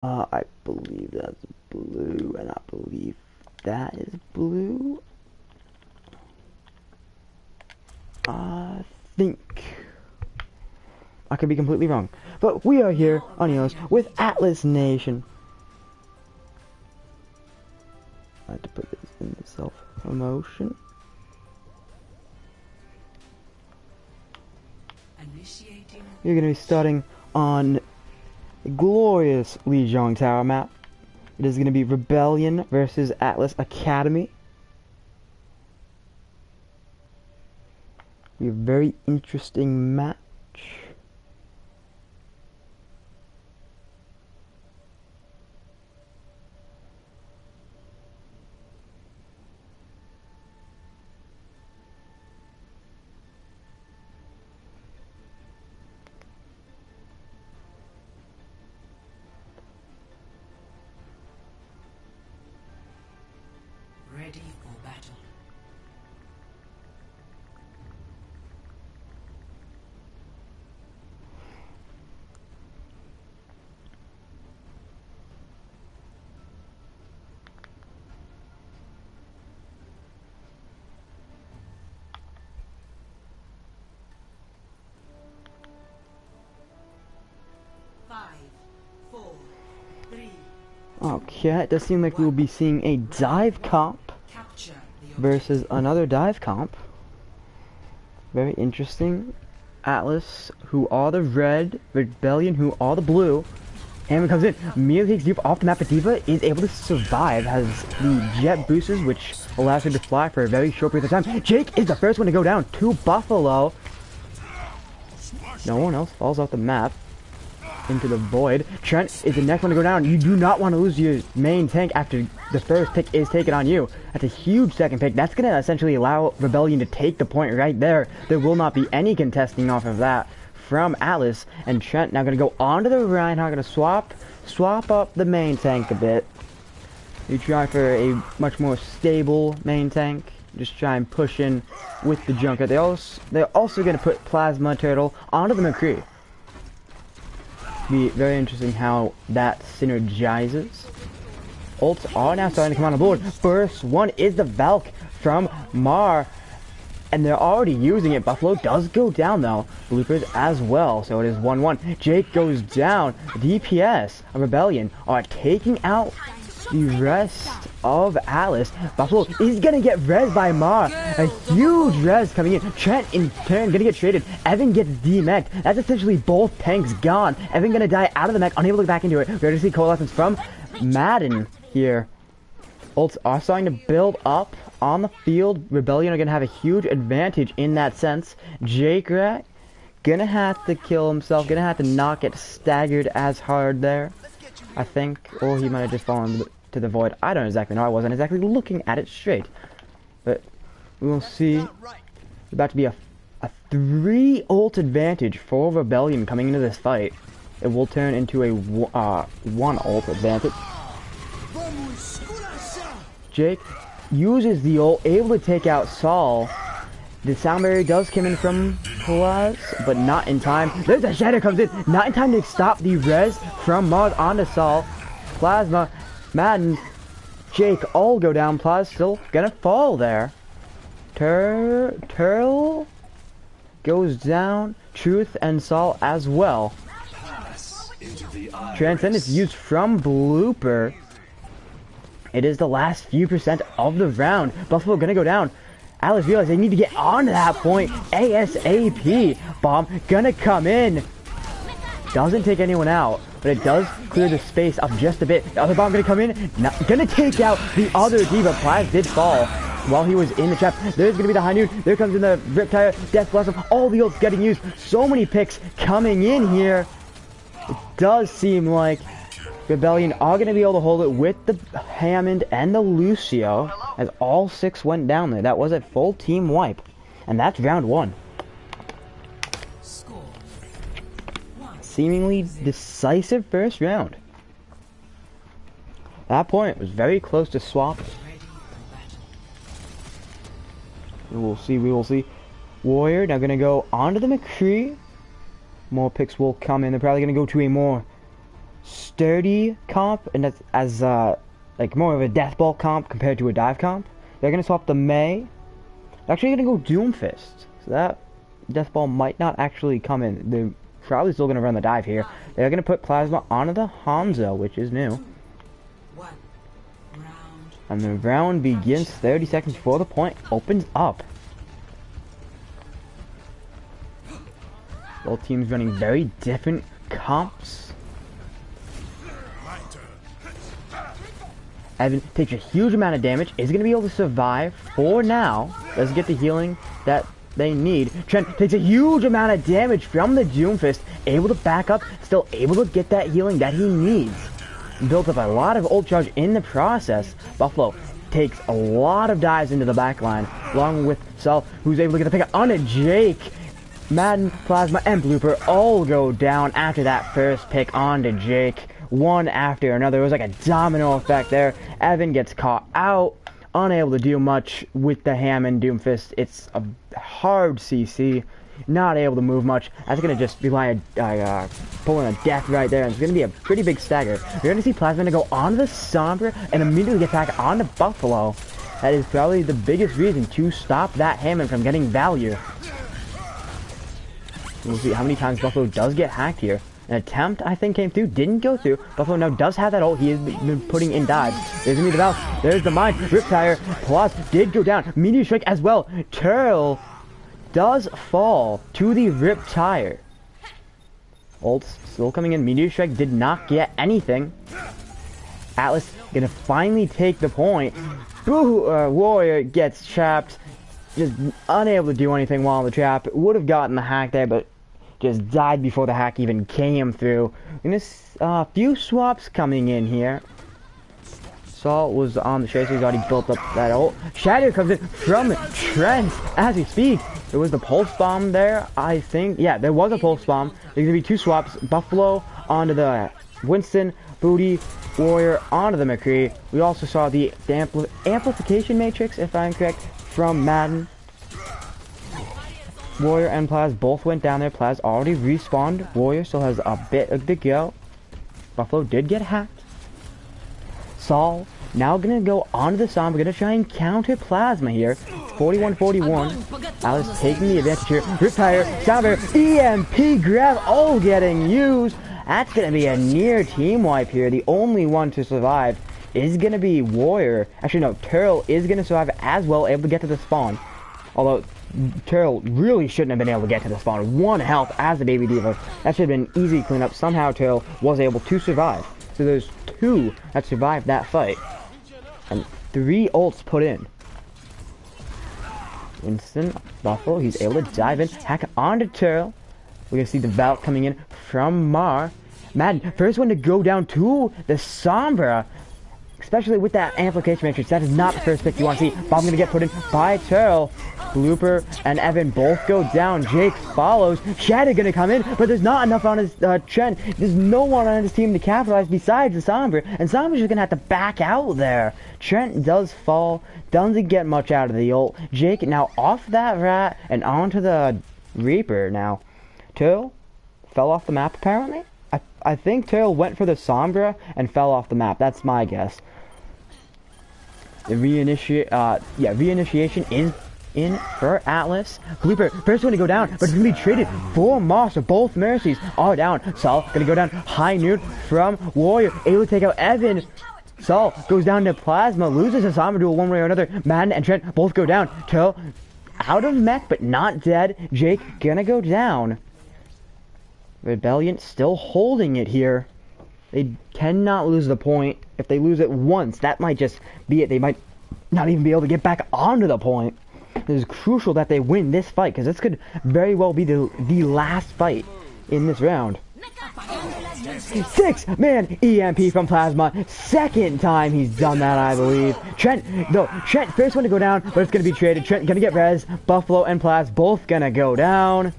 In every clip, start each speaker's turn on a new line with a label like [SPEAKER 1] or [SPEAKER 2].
[SPEAKER 1] I believe that's blue, and I believe that is blue. I think. I could be completely wrong. But we are here on EOS with Atlas Nation. I had to put this in the self-promotion. You're going to be starting on a glorious Lijiang Tower map. It is going to be Rebellion versus Atlas Academy. Be a very interesting match.
[SPEAKER 2] Ready for battle. Five, four, three.
[SPEAKER 1] Okay, it does seem like we will be seeing a dive comp versus another dive comp. Very interesting. Atlas, who are the red, Rebellion, who are the blue. Hammer comes in, immediately takes D.Va off the map, but D.Va is able to survive, has the jet boosters, which allows her to fly for a very short period of time. Jake is the first one to go down to Buffalo. No one else falls off the map into the void. Trent is the next one to go down. You do not want to lose your main tank after the first pick is taken on you. That's a huge second pick. That's going to essentially allow Rebellion to take the point right there. There will not be any contesting off of that from Atlas. And Trent now going to go onto the Reinhardt, going to swap up the main tank a bit. You try for a much more stable main tank. Just try and push in with the Junker. They're also going to put Plasma Turtle onto the McCree. Be very interesting how that synergizes. Ults are now starting to come on board. First one is the Valk from Mar, and they're already using it. Buffalo does go down though. Bloopers as well, so it is 1-1. Jake goes down. DPS of Rebellion are taking out the rest of Atlas. Buffalo is gonna get res by Mar. A huge res coming in. Trent in turn gonna get traded. Evan gets demeched. That's essentially both tanks gone. Evan gonna die out of the mech, unable to get back into it. We're gonna see coalescence from Madden here. Ults are starting to build up on the field. Rebellion are gonna have a huge advantage in that sense. Jake Rat gonna have to kill himself. Gonna have to not get staggered as hard there, I think. Or he might have just fallen to the void. I don't exactly know. I wasn't exactly looking at it straight. But we will see. It's about to be a 3 ult advantage for Rebellion coming into this fight. It will turn into a 1 ult advantage. Jake uses the ult, able to take out Saul. The sound barrier does come in from Plus, but not in time. There's a shatter comes in, not in time to stop the res from Mars onto Saul. Plasma, Madden, Jake all go down. Plus still gonna fall there. Turtle goes down. Truth and Saul as well. Transcendence used from Blooper. It is the last few percent of the round. Buffalo gonna go down. Atlas realized they need to get on to that point ASAP. Bomb gonna come in. Doesn't take anyone out, but it does clear the space up just a bit. The other bomb gonna come in. Not gonna take out the other D.Va. Plaz did fall while he was in the trap. There's gonna be the high noon. There comes in the Riptire. Death Blossom. All the ults getting used. So many picks coming in here. It does seem like Rebellion are going to be able to hold it with the Hammond and the Lucio, as all 6 went down there. That was a full team wipe. And that's round 1. Seemingly decisive first round. That point was very close to swap. We will see. Warrior now going to go onto the McCree. More picks will come in. They're probably going to go to a more sturdy comp, and that's as like more of a death ball comp compared to a dive comp. They're gonna swap the Mei. They're actually gonna go Doomfist. So that death ball might not actually come in. They're probably still gonna run the dive here. They're gonna put Plasma onto the Hanzo, which is new. And the round begins 30 seconds before the point opens up. Both teams running very different comps. Evan takes a huge amount of damage, is going to be able to survive for now. Doesn't get the healing that they need. Trent takes a huge amount of damage from the Doomfist, able to back up, still able to get that healing that he needs. Built up a lot of ult charge in the process. Buffalo takes a lot of dives into the back line, along with Sal, who's able to get the pick up onto Jake. Madden, Plasma, and Blooper all go down after that first pick onto Jake. One after another. It was like a domino effect there. Evan gets caught out, unable to do much with the Hammond Doomfist. It's a hard CC, not able to move much. That's going to just rely on pulling a death right there, and it's going to be a pretty big stagger. You're going to see Plasma go onto the Sombra and immediately get back onto Buffalo. That is probably the biggest reason to stop that Hammond from getting value. We'll see how many times Buffalo does get hacked here. An attempt, I think, came through, didn't go through. Buffalo now does have that ult. He has been putting in dives. There's gonna be the bounce. There's the mine. Riptire Plus did go down. Meteor Strike as well. Turl does fall to the Riptire. Ults still coming in. Meteor Strike did not get anything. Atlas gonna finally take the point. Warrior gets trapped. Just unable to do anything while in the trap. Would have gotten the hack there, but just died before the hack even came through. And this few swaps coming in here. Saul was on the chase. He's already built up that ult. Shatter comes in from Trent as we speak. There was the pulse bomb there, I think. Yeah, there was a pulse bomb. There's gonna be two swaps. Buffalo onto the Winston. Booty Warrior onto the McCree. We also saw the amplification matrix, if I'm correct, from Madden. Warrior and Plaz both went down there. Plaz already respawned. Warrior still has a bit to go. Buffalo did get hacked. Saul now gonna go onto the Sombra. Gonna try and counter Plasma here. 41-41. Alice taking the advantage here. Riptire, Sombra, EMP grab all getting used. That's gonna be a near team wipe here. The only one to survive is gonna be Warrior. Actually no, Turl is gonna survive as well, able to get to the spawn. Although Turl really shouldn't have been able to get to the spawn. 1 health as the Baby D.Va. That should have been easy cleanup. Somehow Turl was able to survive. So there's 2 that survived that fight. And 3 ults put in. Winston, Buffalo, he's able to dive in, hack onto Turl. We're gonna see the Valk coming in from Mar. Madden, first one to go down to the Sombra. Especially with that amplification matrix, that is not the first pick you want to see. Bomb gonna get put in by Turl. Blooper and Evan both go down. Jake follows. Shadow gonna come in, but there's not enough on his Trent. There's no one on his team to capitalize besides the Sombra, and Sombra's just gonna have to back out there. Trent does fall, doesn't get much out of the ult. Jake now off that rat and onto the Reaper now. Turl fell off the map apparently. I think Turl went for the Sombra and fell off the map. That's my guess. The reinitiation is in for Atlas. Blooper, first one to go down, but it's gonna be traded for Moss. So both Mercies are down. Saul gonna go down. High noon from Warrior, able to take out Evan. Saul goes down to Plasma, loses a Sombra duel one way or another. Madden and Trent both go down. Turl out of mech, but not dead. Jake gonna go down. Rebellion still holding it here. They cannot lose the point. If they lose it once, that might just be it. They might not even be able to get back onto the point. It is crucial that they win this fight, because this could very well be the last fight in this round. 6-man EMP from Plasma. Second time he's done that, I believe. Trent, first one to go down, but it's going to be traded. Trent gonna get res. Buffalo and Plas both gonna go down.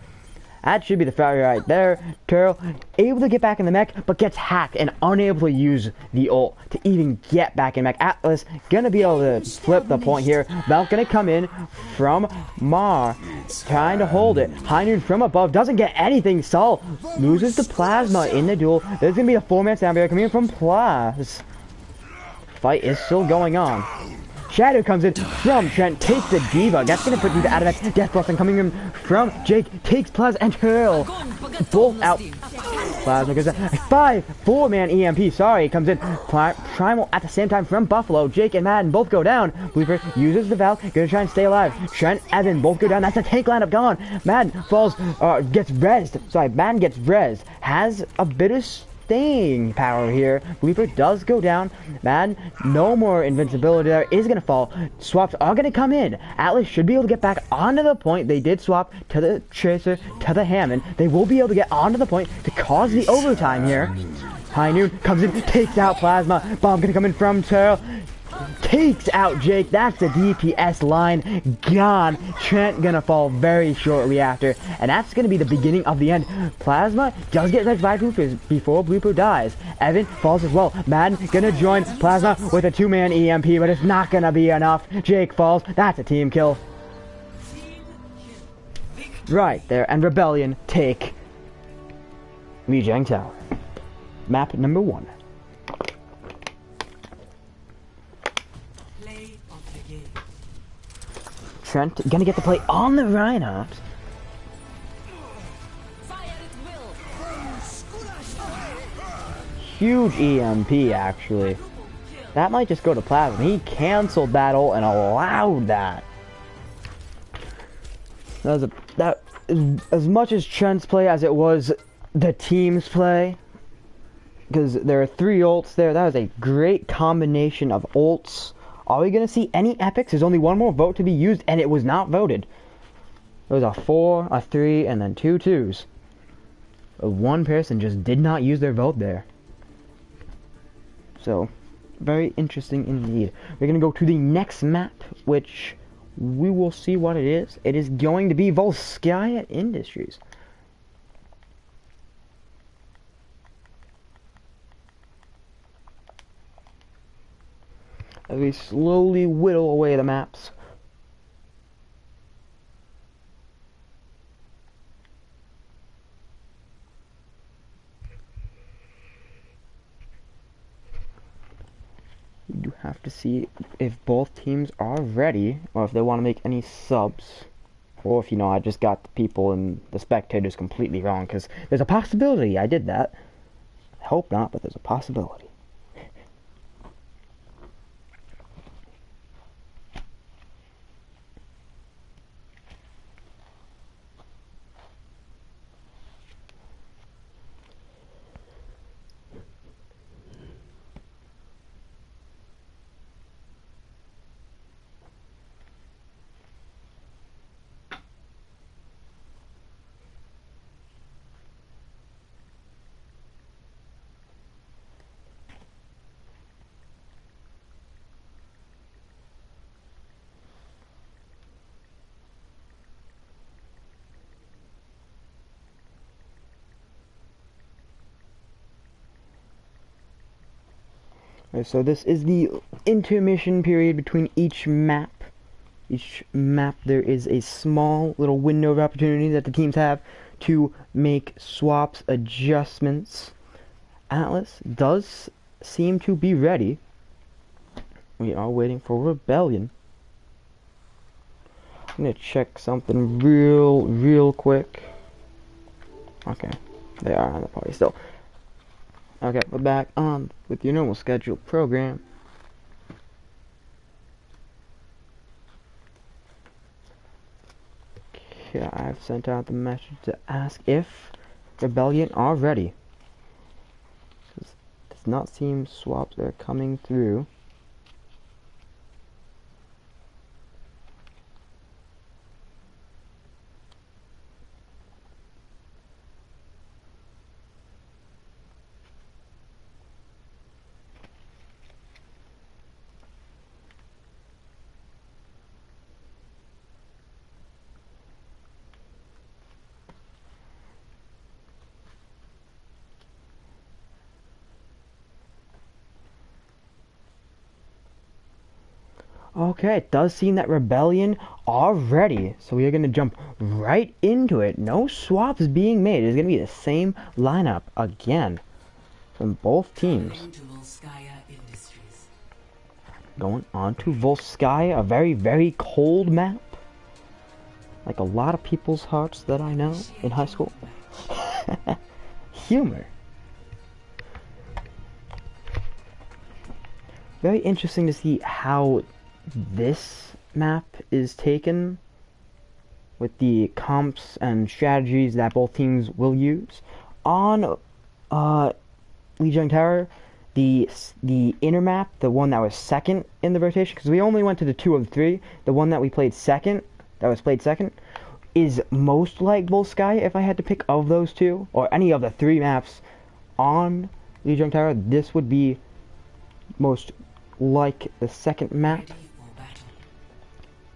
[SPEAKER 1] That should be the fight right there. Turl able to get back in the mech, but gets hacked and unable to use the ult to even get back in mech. Atlas gonna be able to flip the point here. Valk gonna come in from Mar. trying to hold it. High Noon from above doesn't get anything. Sol loses the plasma in the duel. There's gonna be a 4-man sound barrier coming in from Plaz. Fight is still going on. Shadow comes in from Trent, takes the Diva. That's gonna put Diva out of that. Death Blossom coming in from Jake, takes Plaz and Hurl. Both out. Plasma goes down. 4-man EMP, sorry, comes in. Primal at the same time from Buffalo. Jake and Madden both go down. Blueprint uses the Valk, gonna try and stay alive. Trent, Evan both go down. That's a tank lineup gone. Madden falls, gets rezzed. Sorry, Madden gets rezzed. Has a bit of staying power here. Blueprint does go down. Madden, no more invincibility there, is gonna fall. Swaps are gonna come in. Atlas should be able to get back onto the point. They did swap to the Tracer, to the Hammond. They will be able to get onto the point to cause the overtime here. High Noon comes in, takes out Plasma. Bomb gonna come in from Terrell. Takes out Jake. That's the DPS line gone. Trent gonna fall very shortly after, and that's gonna be the beginning of the end. Plasma does get wrecked by Blooper before Blooper dies. Evan falls as well. Madden gonna join Plasma with a 2-man EMP, but it's not gonna be enough. Jake falls. That's a team kill. Right there, and Rebellion take Lijiang Tower. Map number 1. Trent gonna get the play on the Reinhardt. Huge EMP actually. That might just go to Plasma. He canceled that ult and allowed that. That is as much as Trent's play as it was the team's play. Because there are 3 ults there. That was a great combination of ults. Are we going to see any epics? There's only one more vote to be used, and it was not voted. There was a 4, a 3, and then 2 2s. One person just did not use their vote there. So, very interesting indeed. We're going to go to the next map, which we will see what it is. It is going to be Volskaya Industries. As we slowly whittle away the maps. You do have to see if both teams are ready, or if they want to make any subs. Or if, I just got the people and the spectators completely wrong, because there's a possibility I did that. I hope not, but there's a possibility. So this is the intermission period between each map. Each map there is a small little window of opportunity that the teams have to make swaps, adjustments. Atlas does seem to be ready. We are waiting for Rebellion. I'm gonna check something real quick. Okay, they are on the party still. Okay, we're back on with your normal scheduled program. Okay, I've sent out the message to ask if Rebellion are ready. Does not seem swaps are coming through. Okay, it does seem that Rebellion are ready, so we are going to jump right into it. No swaps being made. It's going to be the same lineup again from both teams.
[SPEAKER 2] Traveling to Volskaya Industries.
[SPEAKER 1] Going on to Volskaya, a very, very cold map. Like a lot of people's hearts that I know in high school. Humor. Very interesting to see how this map is taken with the comps and strategies that both teams will use. On Lijiang Tower, the inner map, the one that was second in the rotation, because we only went to the 2 of 3, the one that we played second, is most like Volskaya. If I had to pick of those two, or any of the 3 maps on Lijiang Tower, this would be most like the second map.
[SPEAKER 2] Ready for battle.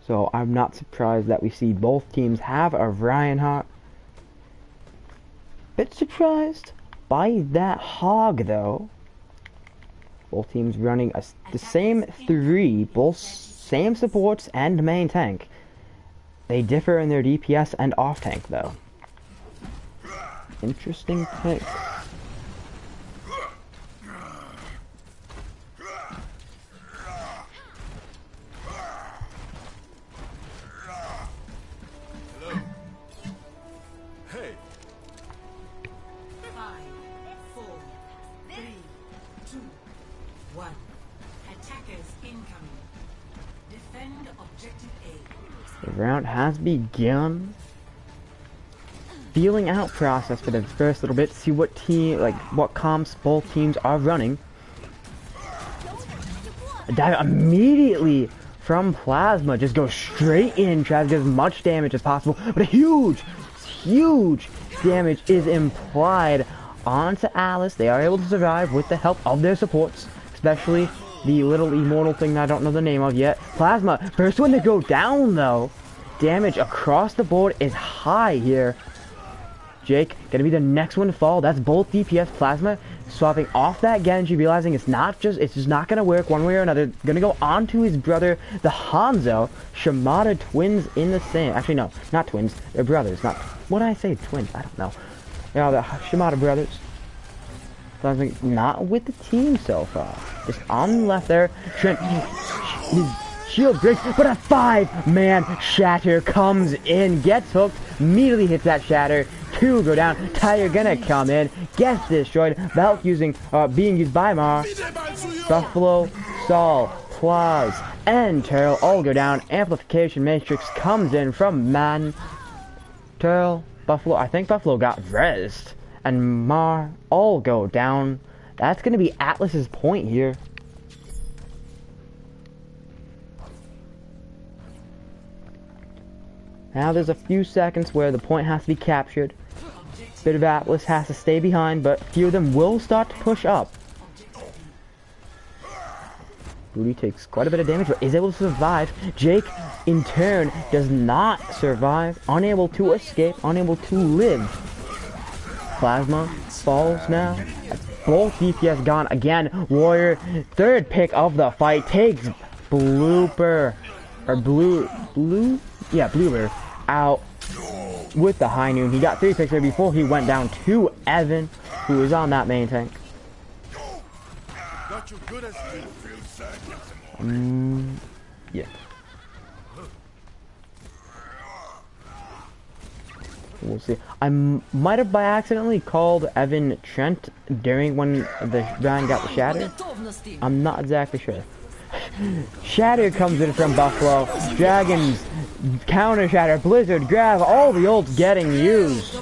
[SPEAKER 1] So I'm not surprised that we see both teams have a Reinhardt. Bit surprised by that Hog though. Both teams running the same 3, both same supports and main tank. They differ in their DPS and off tank though. Interesting pick.
[SPEAKER 3] Hey,
[SPEAKER 2] 5, 4, 3, 2, 1. Attackers incoming. Defend objective A.
[SPEAKER 1] The round has begun. Feeling out process for the first little bit. See what what comps both teams are running. A dive immediately from Plasma. Just goes straight in. Tries to get as much damage as possible. But a huge damage is implied onto Alice. They are able to survive with the help of their supports. Especially the little immortal thing that I don't know the name of yet. Plasma, first one to go down though. Damage across the board is high here. Jake, gonna be the next one to fall. That's both DPS. Plasma swapping off that Genji, realizing it's just not gonna work one way or another. Gonna go on to his brother, the Hanzo. Shimada twins in the same. Actually, no, not twins. They're brothers. Not. What did I say? Twins? I don't know. Yeah, the Shimada brothers. Plasma not with the team so far. Just on the left there. Trent. His shield breaks, but a 5-man shatter comes in, gets hooked, immediately hits that shatter. 2 go down. Tyre gonna come in, gets destroyed. Valk being used by Mar. Buffalo, Saul, Plaz, and Turtle all go down. Amplification Matrix comes in from Man. Turtle, Buffalo. I think Buffalo got rezzed, and Mar all go down. That's gonna be Atlas's point here. Now there's a few seconds where the point has to be captured. Bit of Atlas has to stay behind, but a few of them will start to push up. Booty takes quite a bit of damage, but is able to survive. Jake, in turn, does not survive. Unable to escape, unable to live. Plasma falls now. Both DPS gone again. Warrior, third pick of the fight, takes Blooper. Or Blooper out with the high noon. He got 3 picks there before he went down to Evan, who is on that main tank.
[SPEAKER 3] got you good as
[SPEAKER 1] Yeah. We'll see. I might have by accidentally called Evan Trent during when the round got the shatter. I'm not exactly sure. Shatter comes in from Buffalo. Dragons, counter shatter, blizzard, grab, all the ults getting used.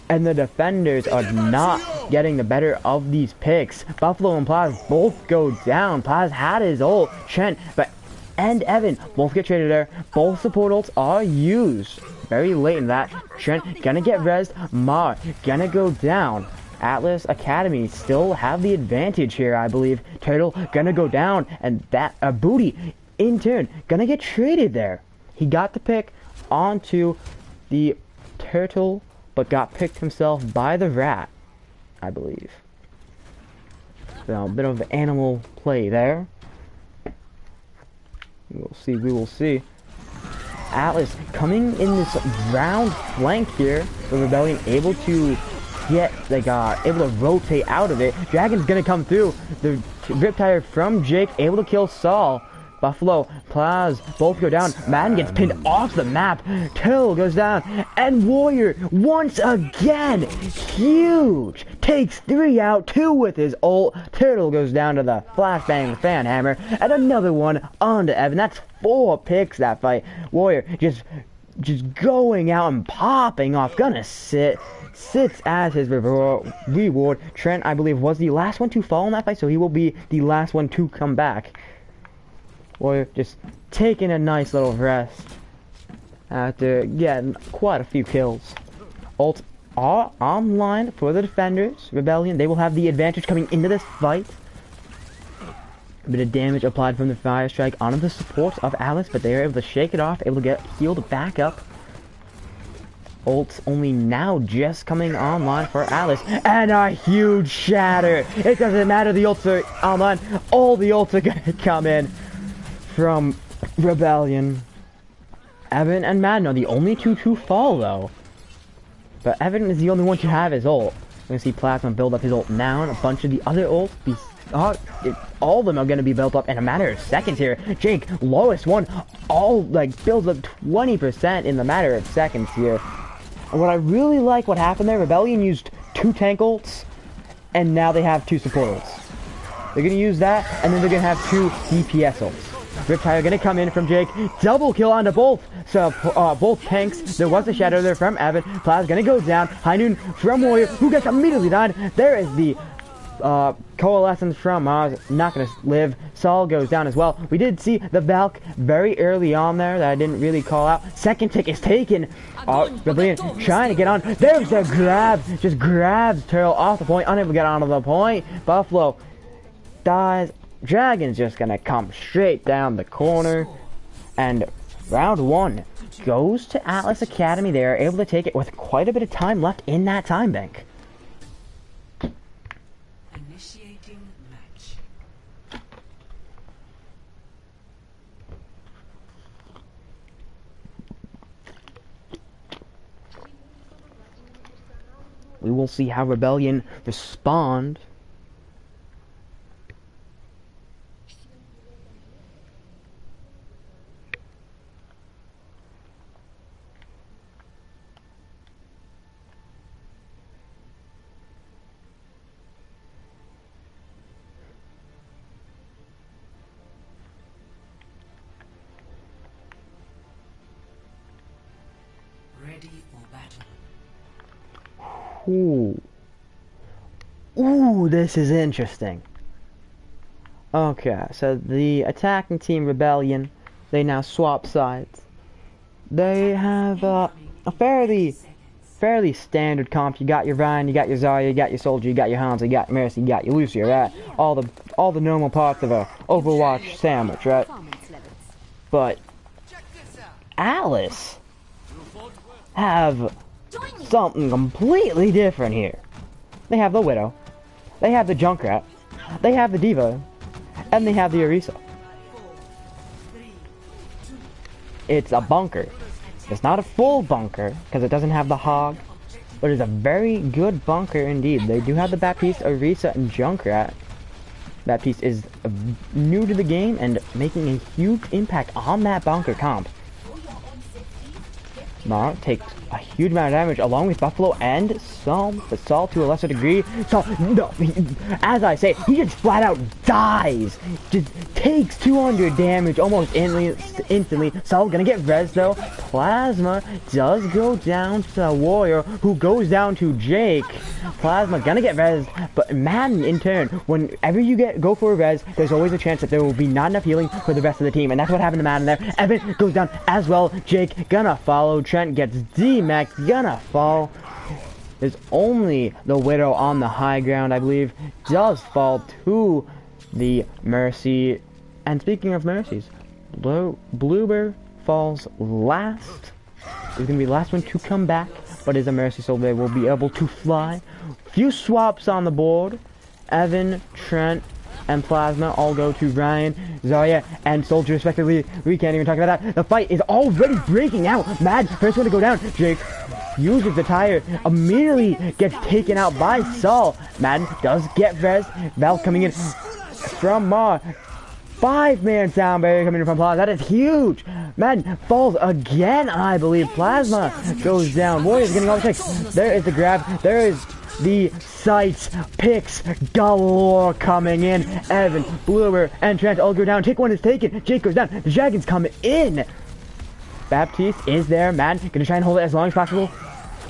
[SPEAKER 1] And the defenders are not getting the better of these picks. Buffalo and Plaz both go down. Plaz had his ult. Trent, and Evan both get traded there. Both support ults are used. Very late in that. Trent gonna get rezzed. Mar gonna go down. Atlas Academy still have the advantage here, I believe. Turtle gonna go down, and that Booty in turn gonna get traded there. He got the pick onto the Turtle, but got picked himself by the Rat, I believe. So a bit of animal play there. We will see. Atlas coming in this round flank here. The Rebellion able to get, able to rotate out of it. Dragon's gonna come through. The Riptire from Jake, able to kill Saul. Buffalo, Plaz, both go down. Madden gets pinned off the map. Till goes down. And Warrior, once again, huge. Takes 3 out, 2 with his ult. Turtle goes down to the flashbang fan hammer. And another one onto Evan. That's 4 picks that fight. Warrior just going out and popping off. Gonna sits as his reward. Trent, I believe, was the last one to fall in that fight, so he will be the last one to come back. Warrior just taking a nice little rest after getting quite a few kills. Ults are online for the defenders. Rebellion, they will have the advantage coming into this fight. A bit of damage applied from the fire strike onto the supports of Alice, but they are able to shake it off, able to get healed back up. Ults only now just coming online for Alice, and a huge shatter. It doesn't matter, the ults are online. All the ults are gonna come in from Rebellion. Evan and Madden are the only two to fall though. But Evan is the only one to have his ult. We're gonna see Plasma build up his ult now, and a bunch of the other ults all of them are gonna be built up in a matter of seconds here. Jake, lowest one, all builds up 20% in the matter of seconds here. And what I really like what happened there, Rebellion used 2 tank ults, and now they have 2 support ults. They're gonna use that, and then they're gonna have 2 DPS ults. Riptire gonna come in from Jake, double kill onto both, so both tanks. There was a shadow there from Evan. Plaz gonna go down. High Noon from Warrior, who gets immediately died. There is the Coalescence from Mars, not gonna live. Saul goes down as well. We did see the Valk very early on there that I didn't really call out. Second tick is taken. Rebellion trying to get on. There's the grab, just grabs Turtle off the point, unable to get onto the point. Buffalo dies. Dragon's just gonna come straight down the corner, and round 1 goes to Atlas Academy. They are able to take it with quite a bit of time left in that time bank.
[SPEAKER 2] Initiating match.
[SPEAKER 1] We will see how Rebellion respond.
[SPEAKER 2] Ready for battle.
[SPEAKER 1] Ooh, this is interesting. Okay, so the attacking team Rebellion, they now swap sides. They have a fairly standard comp. You got your Ryan, you got your Zarya, you got your Soldier, you got your Hanzo, you got your Mercy, you got your Lucio, right? All the normal parts of a Overwatch sandwich, right? But Alice have something completely different here. They have the Widow, they have the Junkrat, they have the Diva, and they have the Orisa. It's a bunker. It's not a full bunker because it doesn't have the Hog, but it's a very good bunker indeed. They do have the Baptiste, Orisa, and Junkrat. Baptiste is new to the game and making a huge impact on that bunker comp. Mara takes a huge amount of damage along with Buffalo and Saul, but Saul to a lesser degree. Saul, no, as I say, he just flat out dies. Just takes 200 damage almost instantly. Saul gonna get res though. Plasma does go down to Warrior, who goes down to Jake. Plasma gonna get res, but Madden in turn, whenever you go for a res, there's always a chance that there will be not enough healing for the rest of the team, and that's what happened to Madden there. Evan goes down as well. Jake gonna follow. Trent gets D-Max, gonna fall. There's only the Widow on the high ground, I believe, does fall to the Mercy. And speaking of Mercies, Bluebird falls last. He's gonna be the last one to come back, but is a Mercy, so they will be able to fly. Few swaps on the board. Evan, Trent, and Plasma all go to Ryan. Zarya and Soldier respectively. We can't even talk about that. The fight is already breaking out. Mad, first one to go down. Jake uses the tire, immediately gets taken out by Saul. Madden does get res. Val coming in from Mar. 5-man sound barrier coming in from Plasma. That is huge. Madden falls again, I believe. Plasma goes down. Warriors getting all the picks. There is the grab. There is the sights. Picks galore coming in. Evan, Bluer, and Trent all go down. Take one is taken. Jake goes down. The Dragons come in. Baptiste is there. Madden gonna try and hold it as long as possible.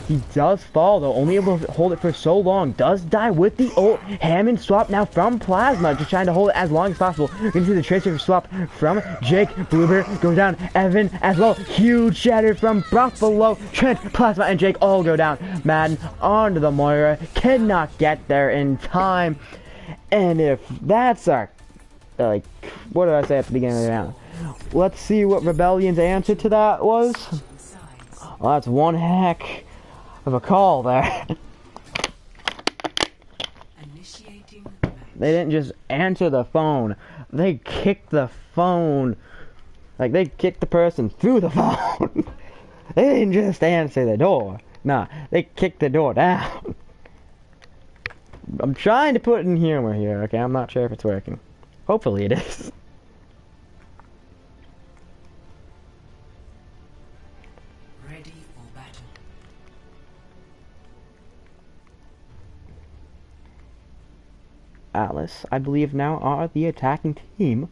[SPEAKER 1] He does fall though, only able to hold it for so long. Does die with the ult. Hammond swap now from Plasma, just trying to hold it as long as possible. You can see the Tracer swap from Jake. Bluebird goes down. Evan as well. Huge shatter from Buffalo. Trent, Plasma, and Jake all go down. Madden onto the Moira. Cannot get there in time. And if that's our, like, what did I say at the beginning of the round? Let's see what Rebellion's answer to that was. Well, that's one heck of a call there. They didn't just answer the phone. They kicked the phone. Like, they kicked the person through the phone. They didn't just answer the door. Nah, they kicked the door down. I'm trying to put in humor here, okay? I'm not sure if it's working. Hopefully it is. Atlas, I believe, now are the attacking team.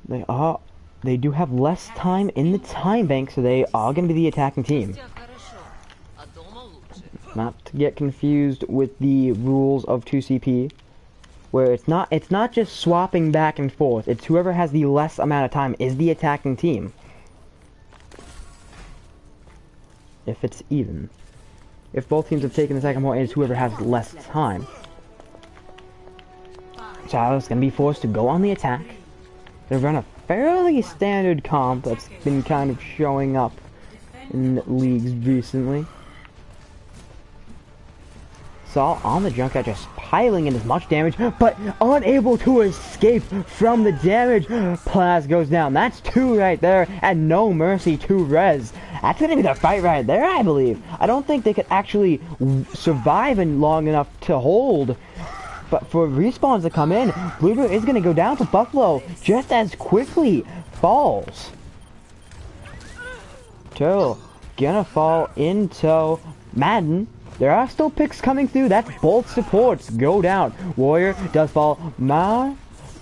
[SPEAKER 1] They do have less time in the time bank, so they are going to be the attacking team. Not to get confused with the rules of 2CP, where it's not just swapping back and forth. It's whoever has the less amount of time is the attacking team. If it's even. If both teams have taken the second point, it's whoever has less time. So Atlas going to be forced to go on the attack. They run a fairly standard comp that's been kind of showing up in leagues recently. Saul on the Junker, just piling in as much damage, but unable to escape from the damage. Plaz goes down. That's 2 right there, and no mercy to res. That's going to be the fight right there, I believe. I don't think they could actually survive long enough to hold. But for respawns to come in, Bluebird is going to go down to Buffalo just as quickly. Falls. Turtle gonna fall into Madden. There are still picks coming through. That's both supports go down. Warrior does fall.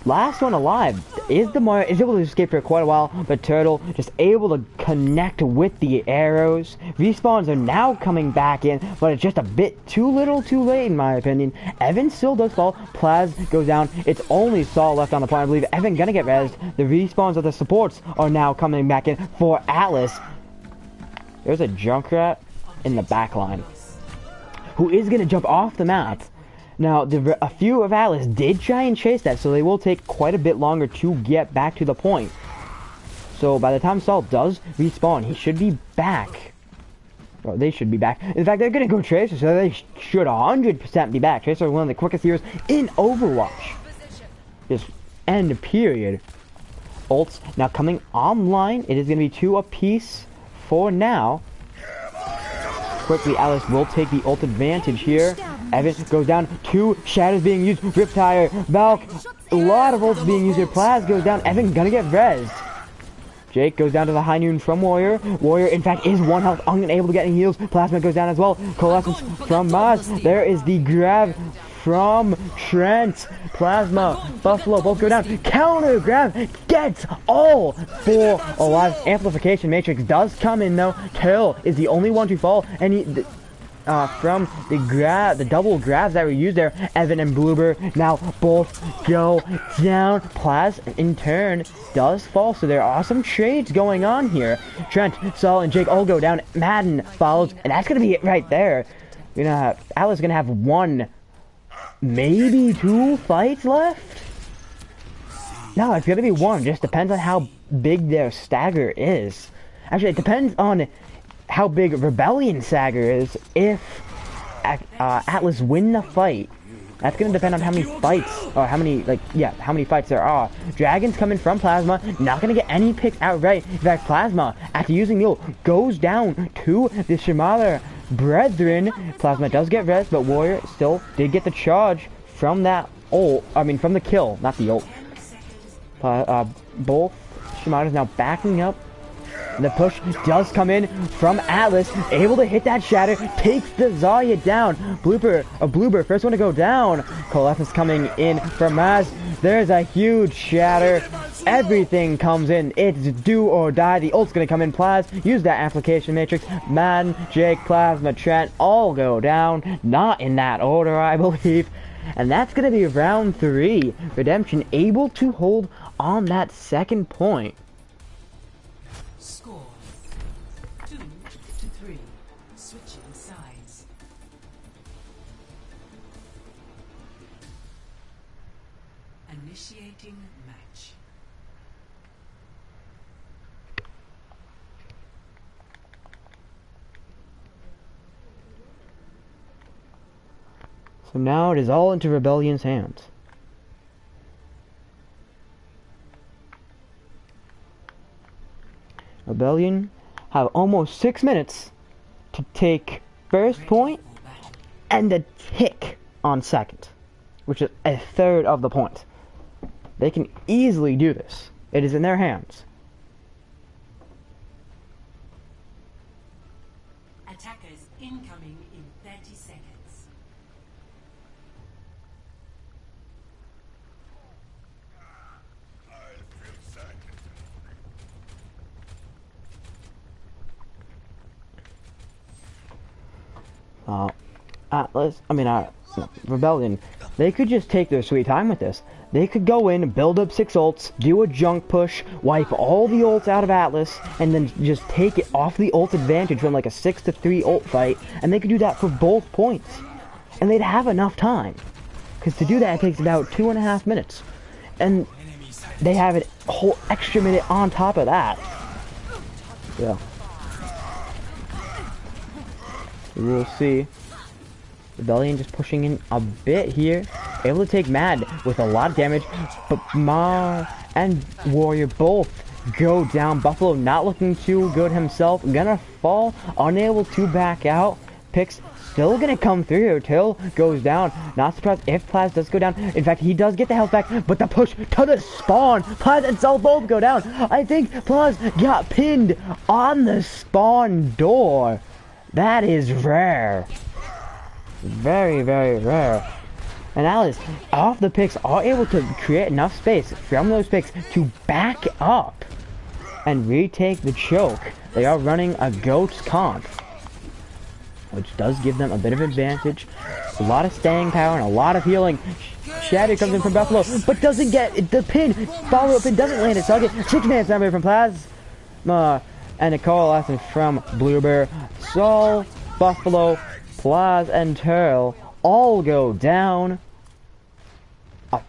[SPEAKER 1] Last one alive is the Moira. Is able to escape for quite a while, but Turtle just able to connect with the arrows. Respawns are now coming back in, but it's just a bit too little too late in my opinion. Evan still does fall. Plaz goes down. It's only Saul left on the point. I believe Evan gonna get rezzed. The respawns of the supports are now coming back in for Atlas. There's a Junkrat in the back line who is gonna jump off the map. Now, a few of Atlas did try and chase that, so they will take quite a bit longer to get back to the point. So by the time Saul does respawn, he should be back. Or they should be back. In fact, they're going to go Tracer, so they should 100% be back. Tracer is one of the quickest heroes in Overwatch. Just end period. Ults now coming online. It is going to be 2 apiece for now. Quickly, Atlas will take the ult advantage here. Evan goes down. 2 shadows being used. Riptire, Valk, a lot of ults being used here. Plaz goes down. Evan gonna get rezzed. Jake goes down to the high noon from Warrior. Warrior, in fact, is 1 health, unable to get any heals. Plasma goes down as well. Coalescence from Maz. There is the grab from Trent. Plasma, Buffalo, both go down. Counter grab gets all 4 alive. Amplification Matrix does come in though. Till is the only one to fall, and he, from the double grabs that were used there, Evan and Bluebird now both go down. Plaz in turn does fall, so there are some trades going on here. Trent, Saul, and Jake all go down. Madden follows, and that's gonna be it right there. Atlas gonna have 1, maybe 2 fights left. No, it's gonna be 1. Just depends on how big their stagger is. Actually, it depends on how big Rebellion stagger is. If Atlas win the fight That's gonna depend on how many fights, or how many, how many fights there are. Dragon's coming from Plasma, not gonna get any picks outright. In fact, Plasma, after using the ult, goes down to the Shimada Brethren. Plasma does get res, but Warrior still did get the charge from that ult, from the kill, not the ult. Both Shimadas now backing up. The push does come in from Atlas, able to hit that shatter, takes the Zarya down. Bloober, first one to go down. Colef is coming in from Maz. There's a huge shatter. Everything comes in. It's do or die. The ult's gonna come in. Plaz, use that application matrix. Madden, Jake, Plasma, Trent, all go down. Not in that order, I believe. And that's gonna be round 3. Redemption able to hold on that second point.
[SPEAKER 2] Score 2-3. Switching sides. Initiating match.
[SPEAKER 1] So now it is all into Rebellion's hands. Rebellion have almost 6 minutes to take first point and a tick on second, which is a third of the point. They can easily do this. It is in their hands.
[SPEAKER 2] Attackers incoming in 30 seconds.
[SPEAKER 1] Rebellion, they could just take their sweet time with this. They could go in, build up 6 ults, do a junk push, wipe all the ults out of Atlas, and then just take it off the ult advantage from like a 6-3 ult fight, and they could do that for both points. And they'd have enough time. Because to do that, it takes about 2.5 minutes. And they have a whole extra minute on top of that. Yeah. We'll see. Rebellion just pushing in a bit here. Able to take Mad with a lot of damage. But Ma and Warrior both go down. Buffalo not looking too good himself. Gonna fall. Unable to back out. Picks still gonna come through. Till goes down. Not surprised if Plaz does go down. In fact, he does get the health back. But the push to the spawn. Plaz and Cell both go down. I think Plaz got pinned on the spawn door. That is rare. Very, very rare. And Alice, off the picks, are able to create enough space from those picks to back up and retake the choke. They are running a GOATS comp, which does give them a bit of advantage. A lot of staying power and a lot of healing. Shatter comes in from Buffalo, but doesn't get the pin. Follow-up pin doesn't land it, so I'll get 6-man number from Plasma. And a coalescence from Bloober. Sol, Buffalo, Plaz, and Turl all go down. A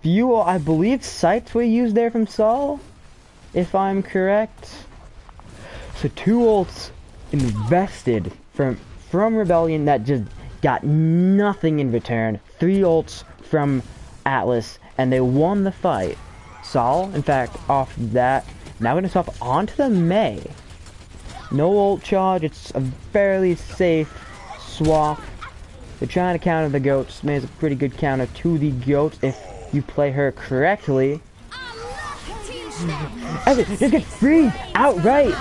[SPEAKER 1] few, I believe, sights were used there from Sol, if I'm correct. So 2 ults invested from Rebellion that just got nothing in return. 3 ults from Atlas, and they won the fight. Sol, in fact, off that, now going to swap onto the Mei. No ult charge, it's a fairly safe swap. They're trying to counter the GOATs. Mei is a pretty good counter to the GOATs if you play her correctly. Evan just gets freed outright.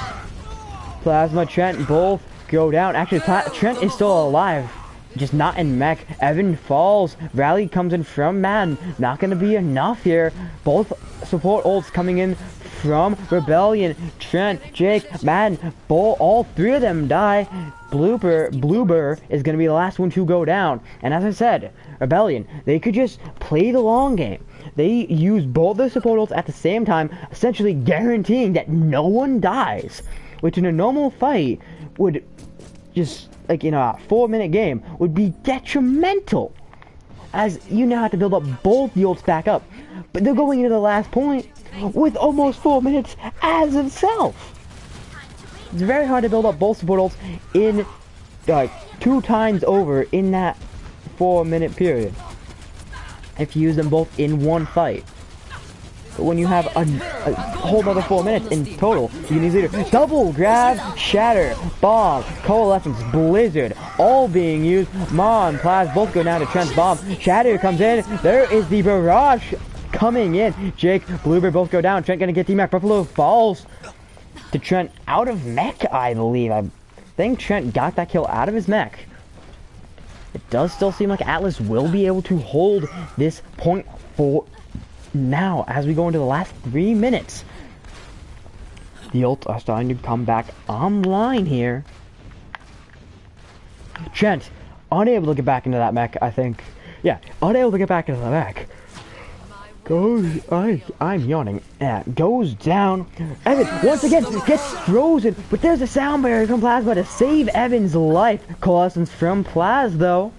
[SPEAKER 1] Plasma, Trent, both go down. Actually, Trent is still alive, just not in mech. Evan falls. Rally comes in from Madden. Not going to be enough here. Both support ults coming in from Rebellion. Trent, Jake, Madden, all 3 of them die. Bloober is going to be the last one to go down. And as I said, Rebellion, they could just play the long game. They use both their support ults at the same time, essentially guaranteeing that no one dies, which in a normal fight would just, like in a 4-minute game, would be detrimental, as you now have to build up both the ults back up. But they're going into the last point with almost 4 minutes as itself. It's very hard to build up both support ults in 2 times over in that 4-minute period. if you use them both in one fight. But when you have a whole other 4 minutes in total, you can easily do double grab, shatter, bomb, coalescence, blizzard, all being used. Ma and Plaz both go down to Trent's bomb. Shatter comes in. There is the barrage coming in. Jake, Bluebird both go down. Trent gonna get D-Mac. Buffalo falls to Trent out of mech, I believe. I think Trent got that kill out of his mech. It does still seem like Atlas will be able to hold this point for now as we go into the last 3 minutes. The ults are starting to come back online here. Trent, unable to get back into that mech, I think. Yeah, unable to get back into the mech. I'm yawning. Yeah, goes down. Evan, once again, gets frozen, but there's a sound barrier from Plasma to save Evan's life. Coalescence from Plaz, though,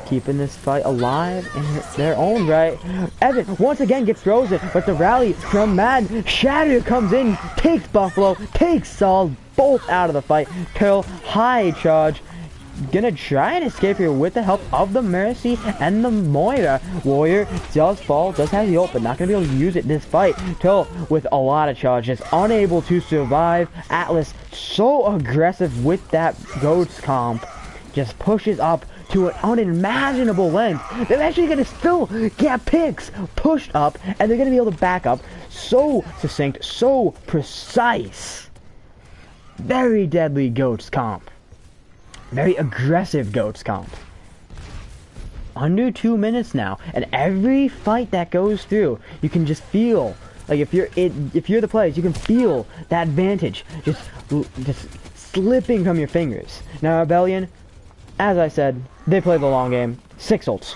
[SPEAKER 1] keeping this fight alive in their own right. Evan once again gets frozen, but the rally from Mad Shatter comes in, takes Buffalo, takes Saul, both out of the fight. Pearl, high charge, gonna try and escape here with the help of the Mercy and the Moira. Warrior does fall, does have the ult, but not gonna be able to use it this fight. Till with a lot of charges, unable to survive. Atlas so aggressive with that Goats comp, just pushes up to an unimaginable length. They're actually gonna still get picks pushed up, and they're gonna be able to back up. So succinct, so precise. Very deadly Goats comp. Very aggressive Goats comp. Under 2 minutes now, and every fight that goes through, you can just feel like if you're the players, you can feel that advantage just slipping from your fingers. Now Rebellion, as I said, they play the long game. 6 ults.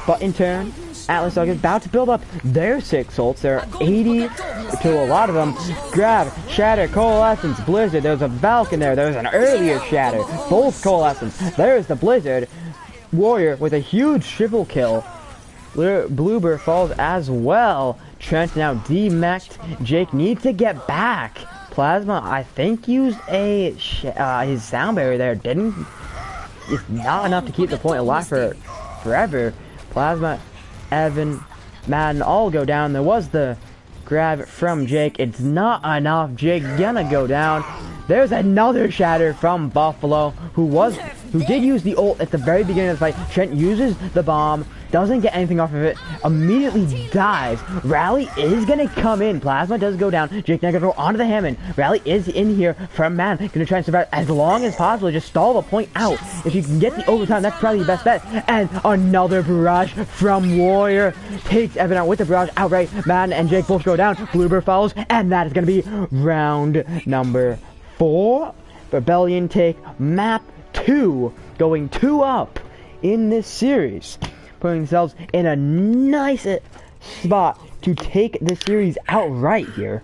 [SPEAKER 1] But in turn, Atlas is about to build up their 6 ults. There are 80 to a lot of them. Grab, Shatter, Coalescence, Blizzard. There's a Valken there. There's an earlier Shatter. Both Coalescence. There's the Blizzard. Warrior with a huge triple kill. Bluebird falls as well. Trent now D-maxed. Jake needs to get back. Plasma, I think, used a his sound barrier there. It's not enough to keep the point alive for forever. Plasma, Evan, Madden all go down. There was the grab from Jake. It's not enough. Jake gonna go down. There's another Shatter from Buffalo, who did use the ult at the very beginning of the fight. Trent uses the bomb, doesn't get anything off of it, immediately dies. Rally is gonna come in. Plasma does go down. Jake now gonna go onto the Hammond. Rally is in here from Man. Gonna try and survive as long as possible. Just stall the point out. If you can get the overtime, that's probably the best bet. And another barrage from Warrior takes Evan out with the barrage outright. Man and Jake both go down. Bluebird follows, and that is gonna be round number 4. Rebellion take map 2, going 2 up in this series, putting themselves in a nice spot to take the series outright here.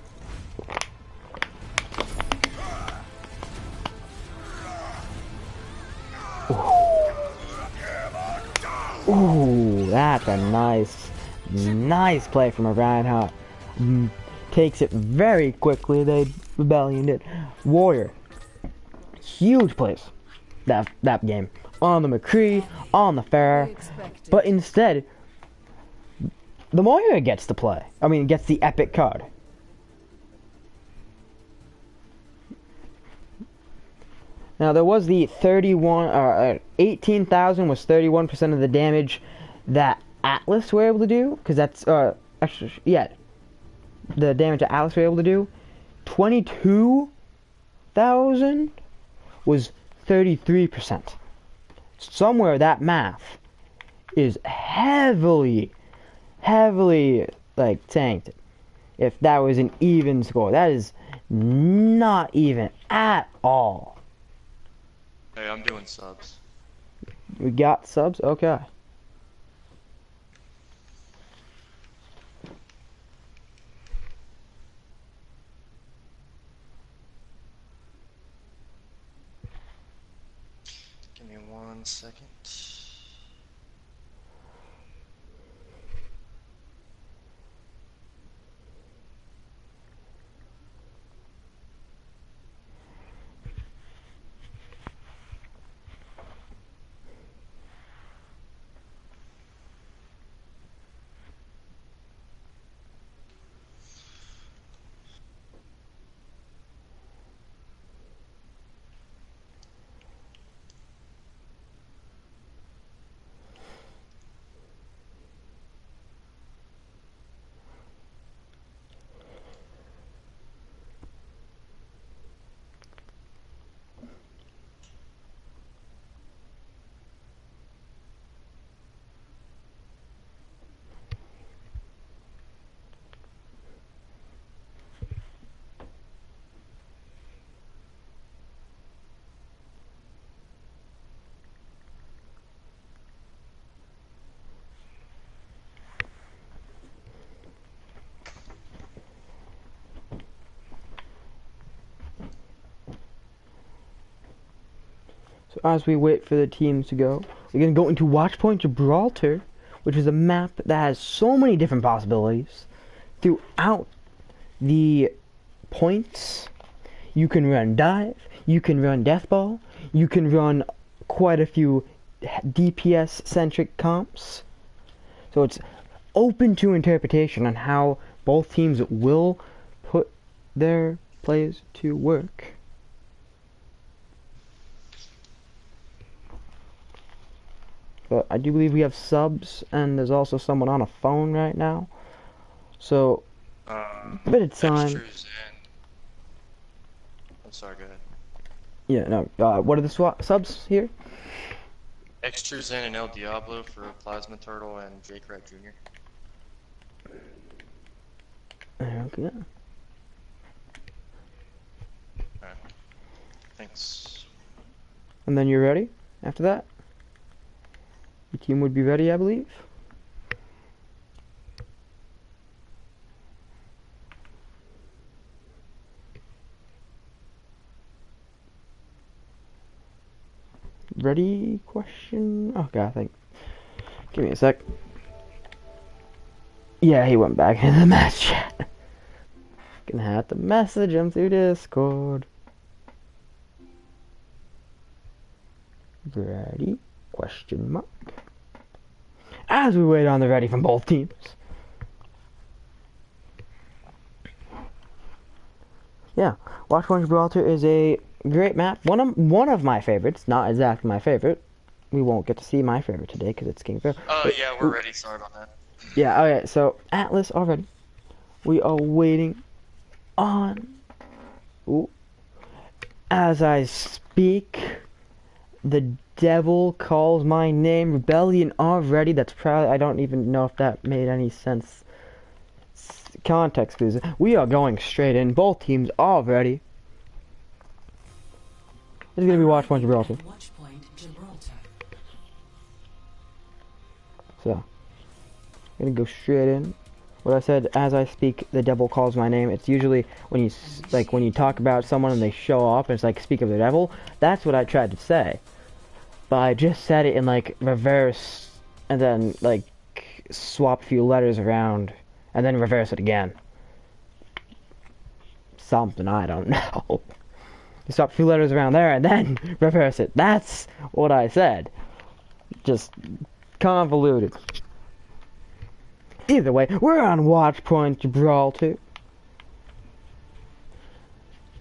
[SPEAKER 1] Ooh, that's a nice play from a Reinhardt. Takes it very quickly. They Rebellion did. Warrior, huge plays that game on the McCree, on the Pharah, but instead the Moira gets to play. I mean, gets the epic card. Now there was the 18,000 was 31% of the damage that Atlas were able to do, because that's actually, yeah, the damage that Atlas were able to do. 22,000 was 33%. Somewhere that math is heavily like tanked. If that was an even score, that is not even at all.
[SPEAKER 3] Hey, I'm doing subs.
[SPEAKER 1] We got subs? Okay.
[SPEAKER 3] Give me 1 second.
[SPEAKER 1] So as we wait for the teams to go, we're going to go into Watchpoint Gibraltar, which is a map that has so many different possibilities. Throughout the points, you can run dive, you can run deathball, you can run quite a few DPS-centric comps. So it's open to interpretation on how both teams will put their plays to work. But I do believe we have subs, and there's also someone on a phone right now. So, a bit of time.
[SPEAKER 3] Extras and... I'm sorry, go ahead.
[SPEAKER 1] Yeah, no, what are the subs here?
[SPEAKER 3] Extras and El Diablo for Plasma Turtle and Jake Rat Jr.
[SPEAKER 1] Okay.
[SPEAKER 3] Alright. Thanks.
[SPEAKER 1] And then you're ready after that? Your team would be ready, I believe. Ready? Question? Okay, I think. Give me a sec. Yeah, he went back into the match chat. Gonna have to message him through Discord. Ready? Question mark. As we wait on the ready from both teams. Yeah, Watchpoint Gibraltar is a great map. One of my favorites, not exactly my favorite. We won't get to see my favorite today because it's King Fair.
[SPEAKER 3] Oh yeah, we're ready. Sorry about that.
[SPEAKER 1] Yeah, okay, so Atlas already. We are waiting on... Ooh. As I speak, the devil calls my name. Rebellion already. That's probably... I don't even know if that made any sense. Context clues. We are going straight in. Both teams already. This is going to be Watchpoint Gibraltar.
[SPEAKER 2] Watchpoint Gibraltar.
[SPEAKER 1] So, I'm gonna go straight in. What I said, as I speak, the devil calls my name. It's usually when you talk about someone and they show up, and it's like, speak of the devil. That's what I tried to say. But I just said it in like reverse, and then like swap a few letters around, and then reverse it again. Something, I don't know. You swap a few letters around there, and then reverse it. That's what I said. Just convoluted. Either way, we're on Watchpoint Gibraltar.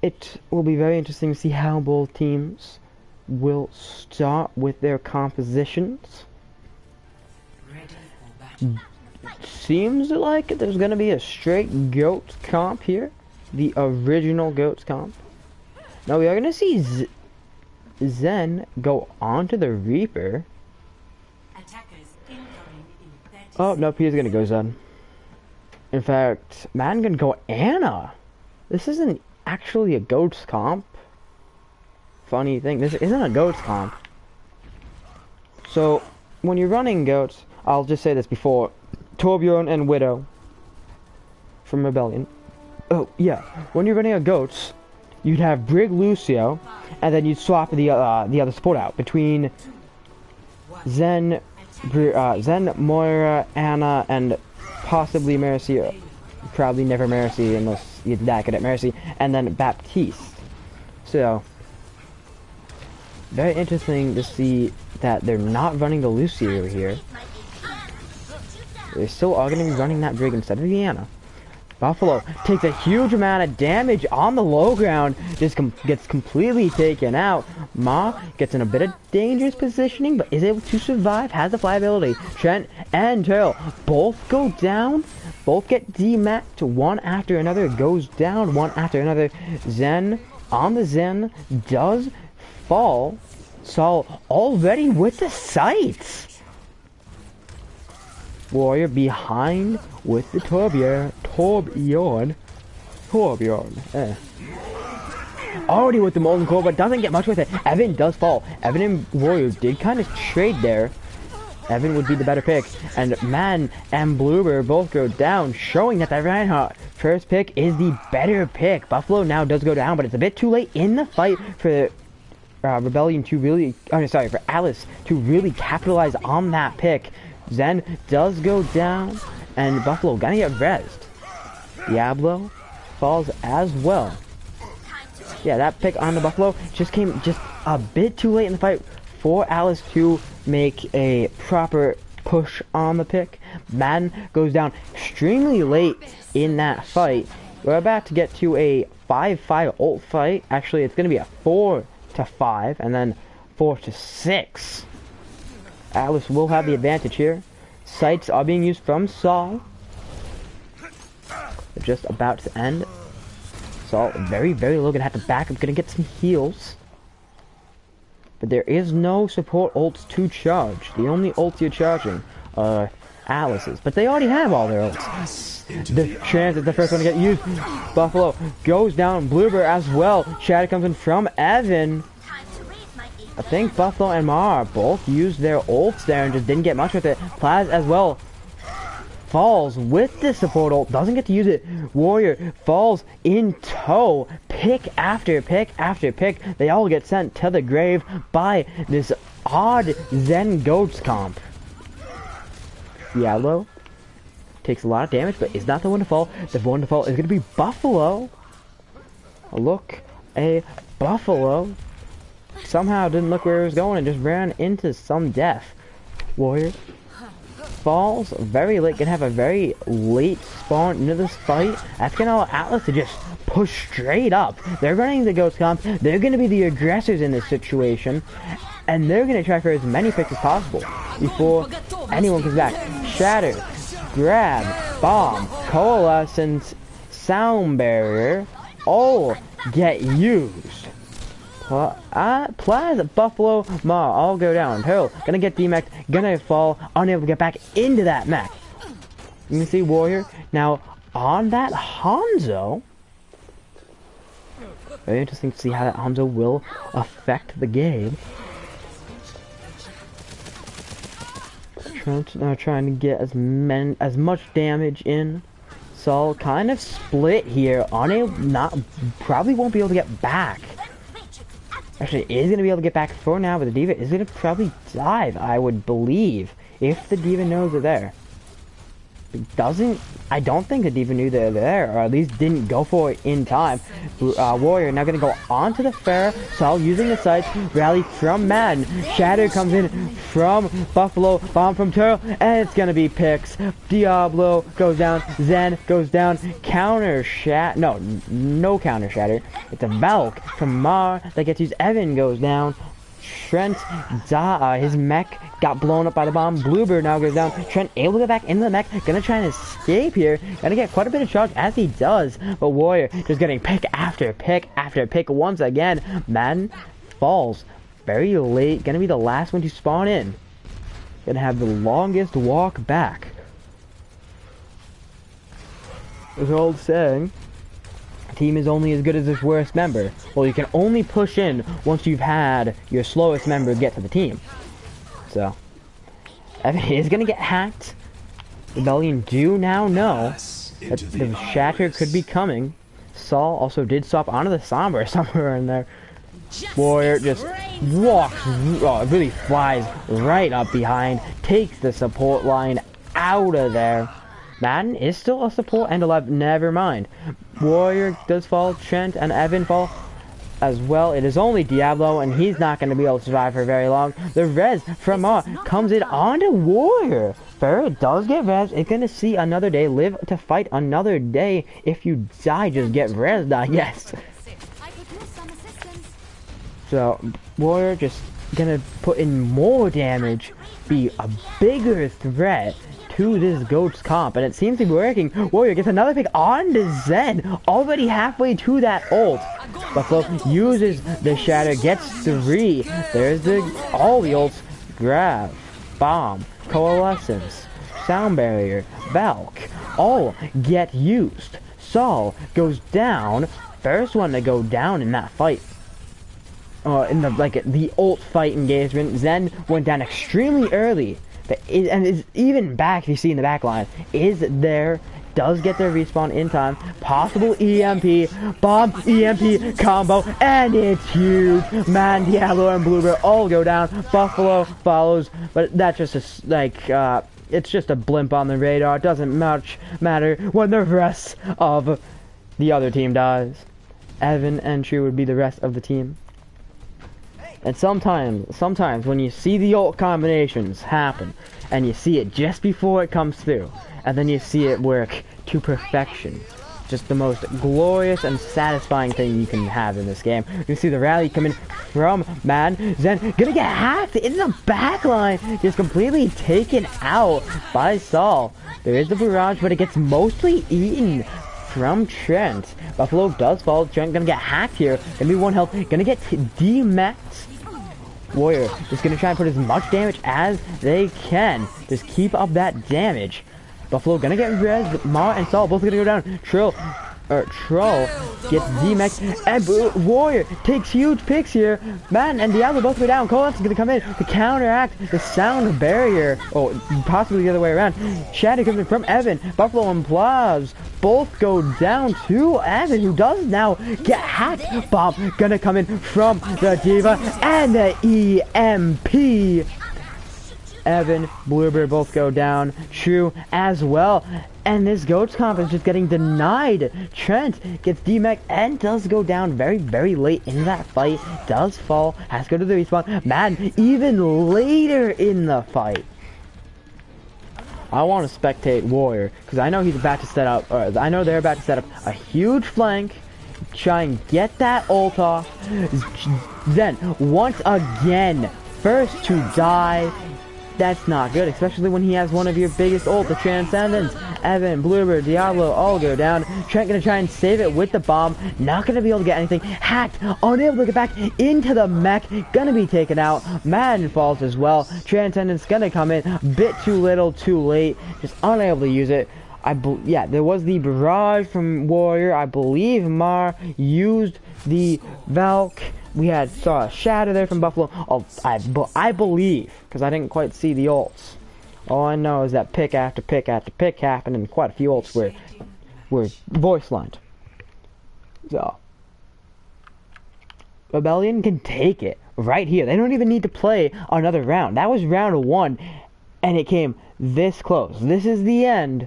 [SPEAKER 1] It will be very interesting to see how both teams will start with their compositions.
[SPEAKER 2] Ready for battle.
[SPEAKER 1] Seems like there's gonna be a straight GOAT comp here. The original GOATs comp. Now we are gonna see Zen go onto the Reaper.
[SPEAKER 2] Attackers incoming in 30
[SPEAKER 1] Oh, nope, he's gonna go Zen. In fact, man can go Anna. This isn't actually a GOATs comp. Funny thing, this isn't a GOATs comp. So, when you're running GOATs, I'll just say this before. Torbjorn and Widow from Rebellion. Oh, yeah. When you're running a GOATs, you'd have Brig Lucio, and then you'd swap the other support out between Zen, Moira, Anna, and possibly Mercy. Probably never Mercy unless you're that good at Mercy, and then Baptiste. So, very interesting to see that they're not running the Lucio here. They still are going to be running that Brig instead of the Anna. Buffalo takes a huge amount of damage on the low ground, just gets completely taken out. Ma gets in a bit of dangerous positioning, but is able to survive, has the flyability. Trent and Terrell both go down, both get demacked, one after another goes down, one after another. Zen on the Zen does fall. Saul already with the sights. Warrior behind with the Torbjorn. Already with the Molten Core, but doesn't get much with it. Evan does fall. Evan and Warrior did kind of trade there. Evan would be the better pick. And Man and Bloober both go down, showing that the Reinhardt first pick is the better pick. Buffalo now does go down, but it's a bit too late in the fight for Rebellion to really, for Alice to really capitalize on that pick. Zen does go down, and Buffalo gonna get rezzed. Diablo falls as well. Yeah, that pick on the Buffalo just came just a bit too late in the fight for Alice to make a proper push on the pick. Madden goes down extremely late in that fight. We're about to get to a 5-5 ult fight. Actually, it's going to be a 4-5 and then 4-6. Alice will have the advantage here. Sights are being used from Saul. They're just about to end. Saul very, very low. Gonna have to back up. Gonna get some heals. But there is no support ults to charge. The only ults you're charging are Alice's. But they already have all their ults. The chance is the first one to get used. Buffalo goes down. Bluebird as well. Shadow comes in from Evan. I think Buffalo and Mara both used their ults there and just didn't get much with it. Plaz as well falls with the support ult, doesn't get to use it. Warrior falls in tow. Pick after pick after pick. They all get sent to the grave by this odd Zen Goats comp. Diablo takes a lot of damage, but is not the one to fall. The one to fall is going to be Buffalo. Look, a Buffalo somehow didn't look where it was going and just ran into some death. Warrior falls very late, gonna have a very late spawn into this fight. That's gonna allow Atlas to just push straight up. They're running the Ghost Comp, they're gonna be the aggressors in this situation, and they're gonna try for as many picks as possible before anyone comes back. Shatter, grab, bomb, coalescence, sound barrier, all get used. Plaza, Buffalo, Ma, all go down. Pearl, gonna get D-Mech, gonna fall, unable to get back into that mech. You can see Warrior. Now, on that Hanzo, very interesting to see how that Hanzo will affect the game. Trent now trying to get as much damage in. Saul kind of split here, probably won't be able to get back. Actually, is going to be able to get back for now, but the D.Va is going to probably dive, I would believe, if the D.Va knows they're there. I don't think the D.Va knew they're there, or at least didn't go for it in time. Warrior now going to go onto the Pharah. Saul using the sights, rally from Madden. Shatter comes in from Buffalo, bomb from Turtle, and it's going to be picks. Diablo goes down, Zen goes down, counter Shatter, no counter Shatter. It's a Valk from Mar that gets used. Evan goes down. Trent, his mech got blown up by the bomb. Bluebird now goes down. Trent able to get back into the mech. Gonna try and escape here. Gonna get quite a bit of charge as he does. But Warrior just getting pick after pick after pick once again. Madden falls very late. Gonna be the last one to spawn in. Gonna have the longest walk back. There's an old saying. Team is only as good as its worst member. Well, you can only push in once you've had your slowest member get to the team. So, Evan is going to get hacked. Rebellion do now know that the Shatter could be coming. Saul also did swap onto the Sombra somewhere in there. Warrior just walks, really flies right up behind, takes the support line out of there. Madden is still a support and alive, never mind. Warrior does fall, Trent and Evan fall as well. It is only Diablo, and he's not going to be able to survive for very long. The res from Ma comes in onto Warrior. Pharah does get res. It's going to see another day, live to fight another day. If you die, just get res, yes. So, Warrior just going to put in more damage, be a bigger threat to this Goats comp, and it seems to be working. Warrior gets another pick on to Zen, already halfway to that ult. Buffalo uses the Shatter, gets 3. There's all the ults. Grab, bomb, coalescence, sound barrier, Valk, all get used. Saul goes down, first one to go down in that fight. In the ult fight engagement. Zen went down extremely early. And is even back, if you see in the back line, is there does get their respawn in time. Possible EMP, bomb, EMP combo, and it's huge. Man, Diablo and Bluebird all go down. Buffalo follows, but that's just it's just a blimp on the radar. It doesn't much matter when the rest of the other team dies. Evan and True would be the rest of the team. And sometimes when you see the ult combinations happen, and you see it just before it comes through, and then you see it work to perfection, just the most glorious and satisfying thing you can have in this game. You can see the rally coming from Man Zen, gonna get hacked in the backline, just completely taken out by Saul. There is the barrage, but it gets mostly eaten from Trent. Buffalo does fall. Trent gonna get hacked here. Gonna be 1 health. Gonna get D-maxed. Warrior is gonna try and put as much damage as they can. Just keep up that damage. Buffalo gonna get res. Ma and Saul both gonna go down. Troll gets D-maxed. And Warrior takes huge picks here. Man and Diablo both go down. Cole's gonna come in to counteract the sound barrier. Oh, possibly the other way around. Shadow comes in from Evan. Buffalo and Plaz both go down to Evan, who does now get hacked. Bomb gonna come in from the D.Va and the EMP. Evan, Bluebird both go down. True as well. And this Goats comp is just getting denied. Trent gets D-maxed and does go down very, very late in that fight. Does fall. Has to go to the respawn. Man, even later in the fight. I want to spectate Warrior, because I know he's about to set up, or I know they're about to set up a huge flank. Try and get that ult off. Then, once again, first to die. That's not good, especially when he has one of your biggest ult, the Transcendence. Evan, Bluebird, Diablo all go down. Trent gonna try and save it with the bomb. Not gonna be able to get anything. Hacked, unable to get back into the mech. Gonna be taken out. Madden falls as well. Transcendence gonna come in. Bit too little, too late. Just unable to use it. Yeah, there was the barrage from Warrior. I believe Mar used the Valk. We saw a shadow there from Buffalo. Oh, I believe, because I didn't quite see the ults. All I know is that pick after pick after pick happened, and quite a few ults were voice lined. So Rebellion can take it right here. They don't even need to play another round. That was round 1, and it came this close. This is the end.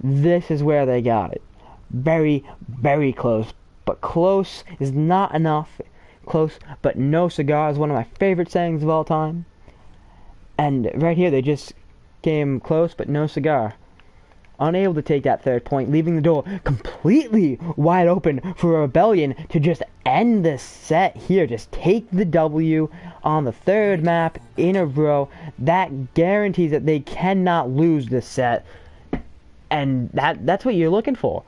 [SPEAKER 1] This is where they got it. Very, very close. But close is not enough. Close, but no cigar is one of my favorite sayings of all time. And right here, they just came close, but no cigar. Unable to take that 3rd point, leaving the door completely wide open for Rebellion to just end this set here. Just take the W on the 3rd map in a row. That guarantees that they cannot lose this set. And that's what you're looking for.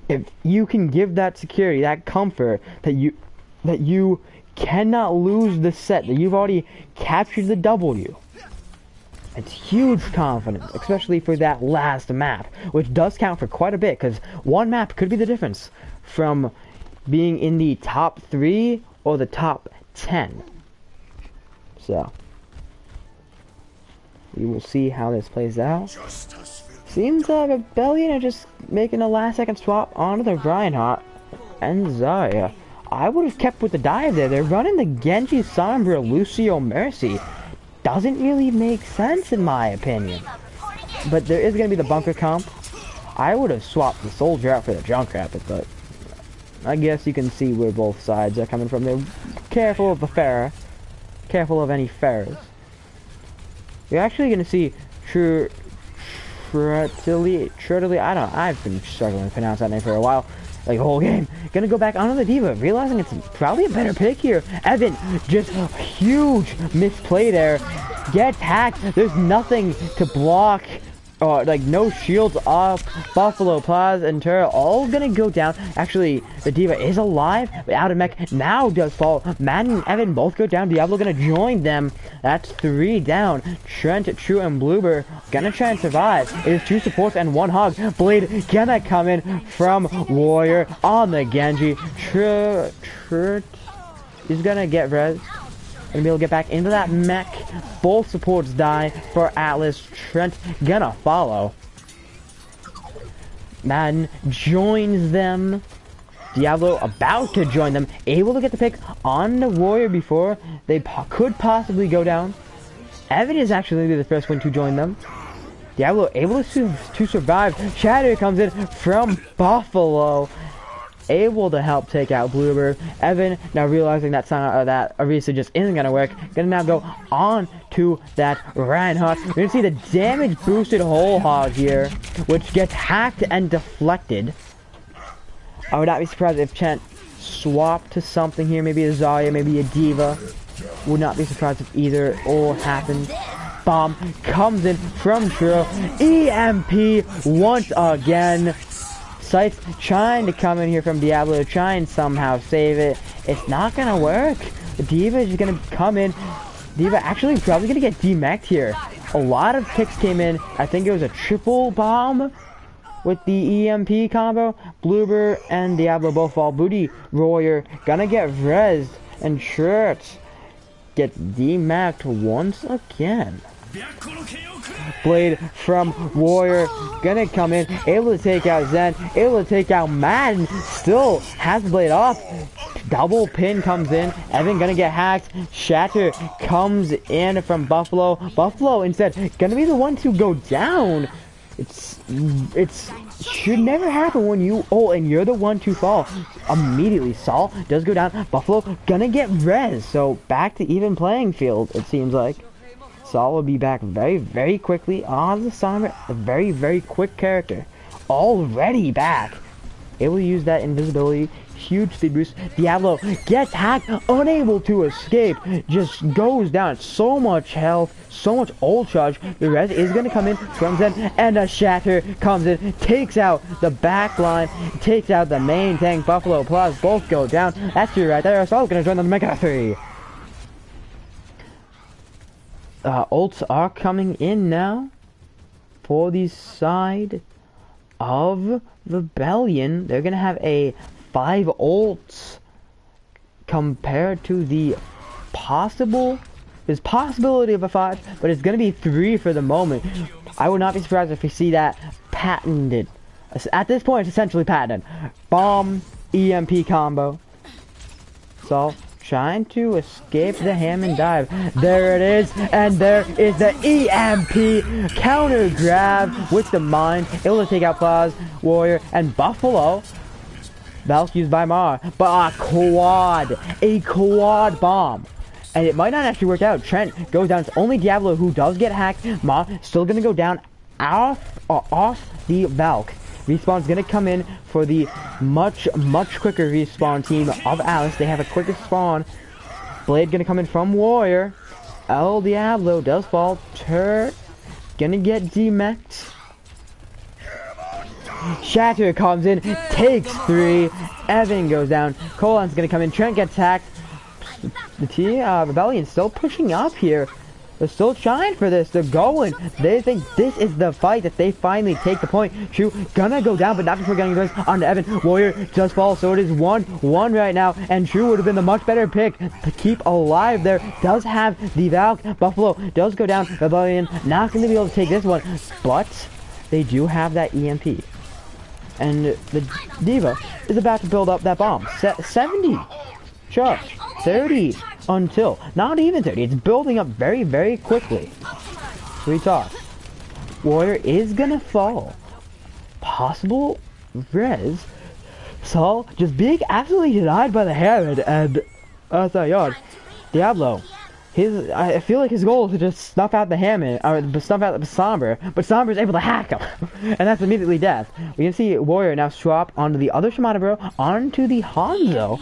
[SPEAKER 1] If you can give that security, that comfort, that you cannot lose the set, that you've already captured the W. It's huge confidence, especially for that last map, which does count for quite a bit, because one map could be the difference from being in the top 3 or the top 10. So, we will see how this plays out. Seems like Rebellion are just making a last-second swap onto the Reinhardt and Zarya. I would have kept with the dive there. They're running the Genji, Sombra, Lucio, Mercy. Doesn't really make sense in my opinion. But there is going to be the bunker comp. I would have swapped the Soldier out for the Junkrat, but I guess you can see where both sides are coming from. They're careful of the Pharah. Careful of any Pharahs. You're actually going to see Trutily, I don't know, I've been struggling to pronounce that name for a while, like the whole game. Gonna go back onto the D.Va, realizing it's probably a better pick here. Evan, just a huge misplay there. Gets hacked, there's nothing to block, like no shields off. Buffalo, Plaz, and Turret all gonna go down. Actually, the D.Va is alive, but out of mech now does fall. Madden and Evan both go down. Diablo gonna join them. That's 3 down. Trent, True, and Bluebird gonna try and survive. It is 2 supports and 1 hog. Blade gonna come in from Warrior on the Genji. Trent is gonna get res. Gonna be able to get back into that mech. Both supports die for Atlas. Trent gonna follow. Madden joins them. Diablo about to join them, able to get the pick on the Warrior before they could possibly go down. Evan is actually the first one to join them. Diablo able to survive. Shatter comes in from Buffalo, able to help take out Bluebird. Evan now realizing that that Orisa just isn't gonna work, gonna now go on to that Reinhardt. You're gonna see the damage boosted whole hog here, which gets hacked and deflected. I would not be surprised if Chen swapped to something here, maybe a Zarya, maybe a Diva. Would not be surprised if either or happened. Bomb comes in from True. EMP once again. Scythe trying to come in here from Diablo, try and somehow save it. It's not gonna work. Diva is gonna come in. Diva actually probably gonna get demeched here. A lot of picks came in. I think it was a triple bomb with the EMP combo. Bluebird and Diablo both fall. Booty Warrior gonna get rezzed, and Shirts gets demeched once again. Blade from Warrior gonna come in, able to take out Zen, able to take out Madden, still has the blade off. Double pin comes in, Evan gonna get hacked. Shatter comes in from Buffalo. Buffalo instead gonna be the one to go down. It's should never happen when you ult and you're the one to fall. Immediately Saul does go down. Buffalo gonna get res, so back to even playing field, it seems like. Saul will be back very, very quickly on the Sombra. A very, very quick character. Already back. Able to use that invisibility. Huge speed boost. Diablo gets hacked. Unable to escape. Just goes down. So much health. So much ult charge. The res is going to come in from Zen. And a Shatter comes in. Takes out the back line. Takes out the main tank. Buffalo plus both go down. That's you right there. Saul's going to join the Mega 3. Ults are coming in now for the side of Rebellion. They're gonna have a 5 ults compared to the there's possibility of a 5, but it's gonna be 3 for the moment. I would not be surprised if we see that patented. At this point, it's essentially patented. Bomb EMP combo. So trying to escape the ham and dive. There it is, and there is the EMP counter grab with the mine. Able to take out Plaz, Warrior, and Buffalo. Valve used by Mar, but a quad bomb. And it might not actually work out. Trent goes down. It's only Diablo who does get hacked. Ma still gonna go down off the Valk. Respawn's gonna come in for the much quicker respawn team of Alice. They have a quicker spawn. Blade gonna come in from Warrior. El Diablo does fall. Turret gonna get demeched. Shatter comes in, takes 3. Evan goes down. Colon's gonna come in. Trent gets hacked. The Rebellion still pushing up here. They're still trying for this. They're going. They think this is the fight that they finally take the point. True gonna go down, but not before getting this on to Evan. Warrior does fall, so it is 1-1 right now. And True would have been the much better pick to keep alive there. Does have the Valk. Buffalo does go down. Rebellion not going to be able to take this one, but they do have that EMP. And the Diva is about to build up that bomb. 70 charge. 30 until. Not even 30. It's building up very, very quickly. 3 toss. Warrior is gonna fall. Possible res. Saul just being absolutely denied by the Herod and Yard. Diablo. I feel like his goal is to just snuff out the Hammond, or snuff out the Sombra, but Sombra is able to hack him, and that's immediately death. We can see Warrior now swap onto the other Shimada Bro, onto the Hanzo.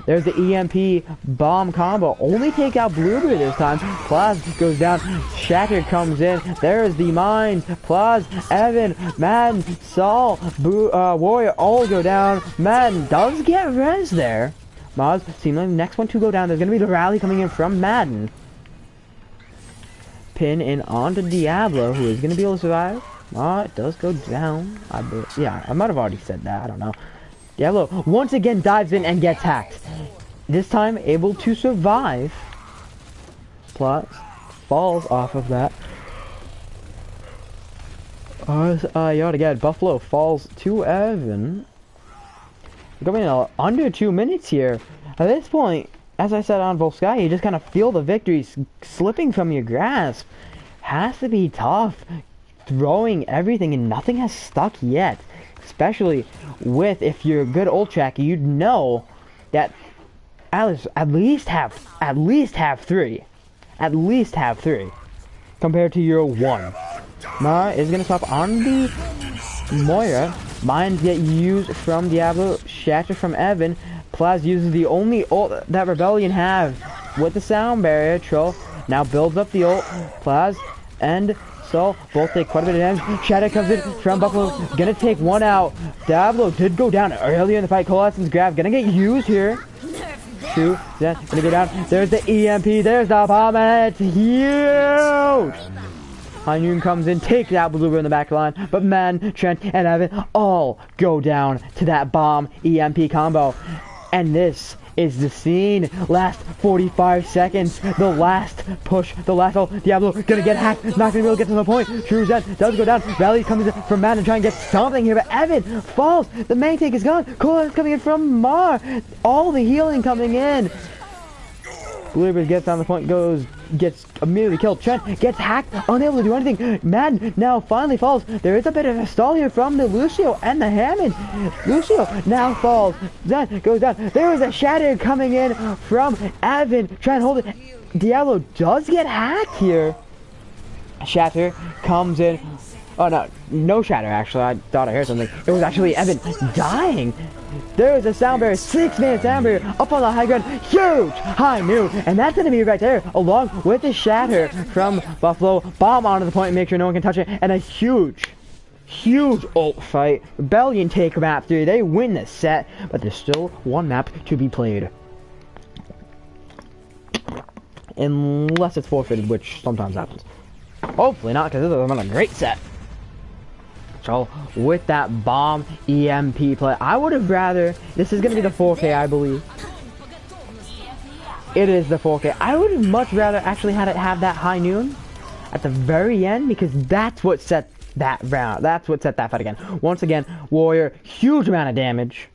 [SPEAKER 1] There's the EMP bomb combo. Only take out Bluebird this time. Plaz goes down. Shatter comes in. There's the mine. Plaz, Evan, Madden, Saul, Warrior all go down. Madden does get res there. Maz seems like the next one to go down. There's going to be the rally coming in from Madden. Pin in onto Diablo, who is going to be able to survive. It does go down. Yeah, I might have already said that. I don't know. Diablo once again dives in and gets hacked. This time able to survive. Plus falls off of that. Yet again, Buffalo falls to Evan. Going under 2 minutes here. At this point, as I said on Volsky, you just kind of feel the victory slipping from your grasp. Has to be tough throwing everything and nothing has stuck yet. Especially with, if you're a good old tracker, you'd know that Alice at least have 3. At least have 3. Compared to your 1. Mara is gonna stop on the Moira. Mines get used from Diablo, Shatter from Evan. Plaz uses the only ult that Rebellion have with the sound barrier. Troll now builds up the ult. Plaz and Soul both take quite a bit of damage. Shatter comes in from Buffalo, gonna take one out. Diablo did go down earlier in the fight. Coalescence grab gonna get used here. True, yeah, gonna go down. There's the EMP, there's the bomb, and it's huge! High Noon comes in, takes out Bloober in the back line, but Man, Trent, and Evan all go down to that bomb EMP combo. And this is the scene. Last 45 seconds, the last push, the last ult. Diablo gonna get hacked, not gonna be able to get to the point. True Zen does go down. Valley comes in from Man and try and get something here, but Evan falls. The main tank is gone. Cola is coming in from Mar. All the healing coming in. Bloober gets on the point, gets immediately killed. Trent gets hacked, unable to do anything. Madden now finally falls. There is a bit of a stall here from the Lucio and the Hammond. Lucio now falls. Zen goes down. There is a shatter coming in from Evan. Trying to hold it. Diablo does get hacked here. Shatter comes in. Oh no, no shatter actually. I thought I heard something. It was actually Evan dying. There is a sound barrier, 6-man sound barrier up on the high ground. Huge High Noon, and that's gonna be right there, along with the shatter from Buffalo. Bomb onto the point and make sure no one can touch it, and a huge ult fight. Rebellion take map 3. They win the set, but there's still one map to be played. Unless it's forfeited, which sometimes happens. Hopefully not, because this has been a great set. So, with that bomb EMP play, I would have rather, this is going to be the 4K, I believe. It is the 4K. I would have much rather actually had it have that High Noon at the very end, because that's what set that round, that's what set that fight again. Once again, Warrior, huge amount of damage.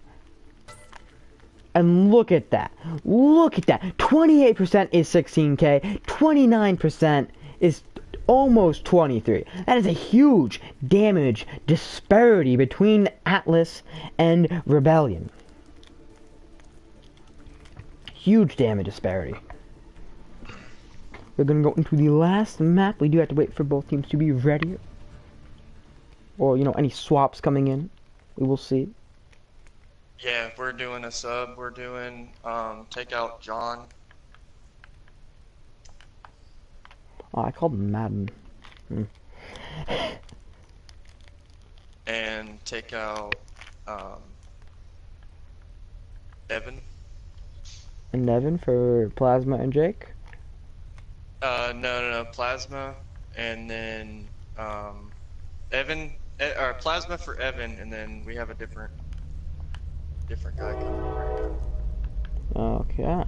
[SPEAKER 1] And look at that. Look at that. 28% is 16K, 29% is almost 23. That is a huge damage disparity between Atlas and Rebellion. Huge damage disparity. We're gonna go into the last map. We do have to wait for both teams to be ready. Or, you know, any swaps coming in. We will see.
[SPEAKER 3] Yeah, we're doing a sub. We're doing take out John.
[SPEAKER 1] Oh, I called him Madden.
[SPEAKER 3] And take out Evan.
[SPEAKER 1] And Evan for Plasma and Jake?
[SPEAKER 3] No, Plasma, and then Evan, or Plasma for Evan, and then we have a different guy coming.
[SPEAKER 1] Okay.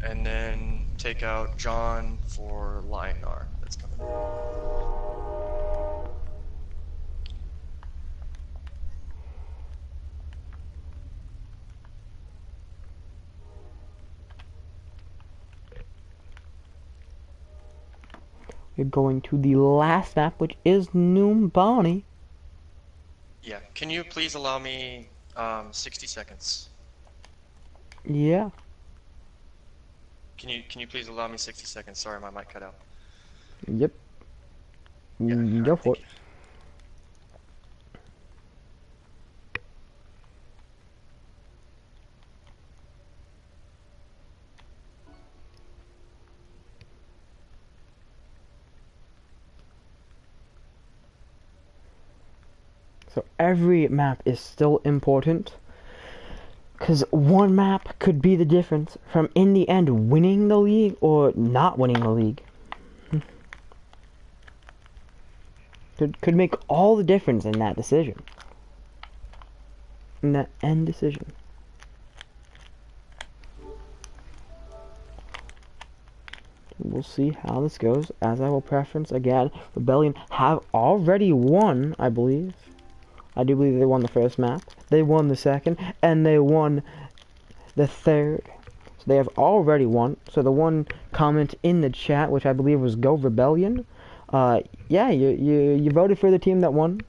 [SPEAKER 3] And then take out John for Lionar. That's coming.
[SPEAKER 1] We're going to the last map, which is Noombani.
[SPEAKER 3] Yeah. Can you please allow me 60 seconds?
[SPEAKER 1] Yeah.
[SPEAKER 3] Can you please allow me 60 seconds? Sorry, my mic cut out.
[SPEAKER 1] Yep.
[SPEAKER 3] Yeah,
[SPEAKER 1] Go for it. So every map is still important, because one map could be the difference from, in the end, winning the league or not winning the league. Could make all the difference in that decision. In that end decision. we'll see how this goes. As I will preference again, Rebellion have already won, I believe. I do believe they won the first map. They won the second, and they won the third. So they have already won. So the one comment in the chat, which I believe was Go Rebellion, yeah, you voted for the team that won.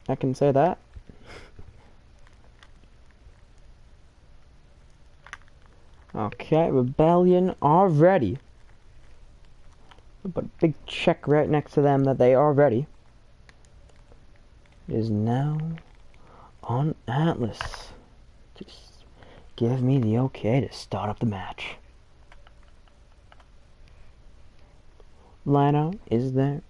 [SPEAKER 1] I can say that. Okay, Rebellion are ready. But big check right next to them that they are ready. It is now on Atlas. Just give me the okay to start up the match. Lino is there.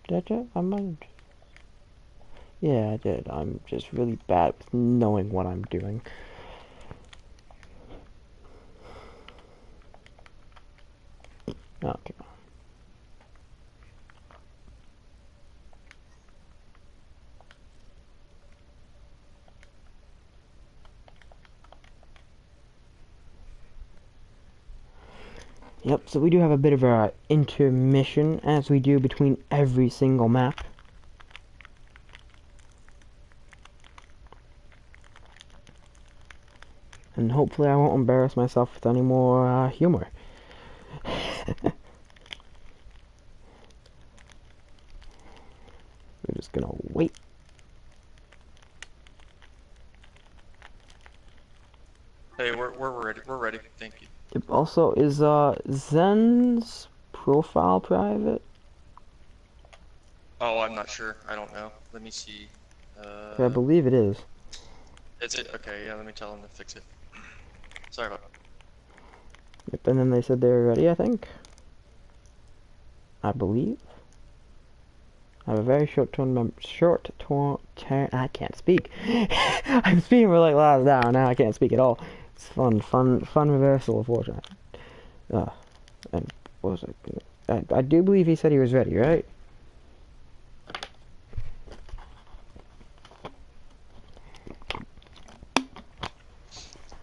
[SPEAKER 1] Did I? I might. Yeah, I did. I'm just really bad with knowing what I'm doing. Okay. Yep, so we do have a bit of a intermission, as we do between every single map. And hopefully I won't embarrass myself with any more humor. We're just gonna wait.
[SPEAKER 3] Hey, we're ready. We're ready. Thank you.
[SPEAKER 1] Yep, also, is Zen's profile private?
[SPEAKER 3] Oh, I'm not sure. I don't know. Let me see.
[SPEAKER 1] I believe it is.
[SPEAKER 3] Is it? Okay, yeah, let me tell them to fix it. Sorry about that.
[SPEAKER 1] Yep, and then they said they were ready, I think. I believe. I have a very I can't speak. I'm speaking for like last hour, now I can't speak at all. It's fun reversal of fortune. And what was it? I do believe he said he was ready, right?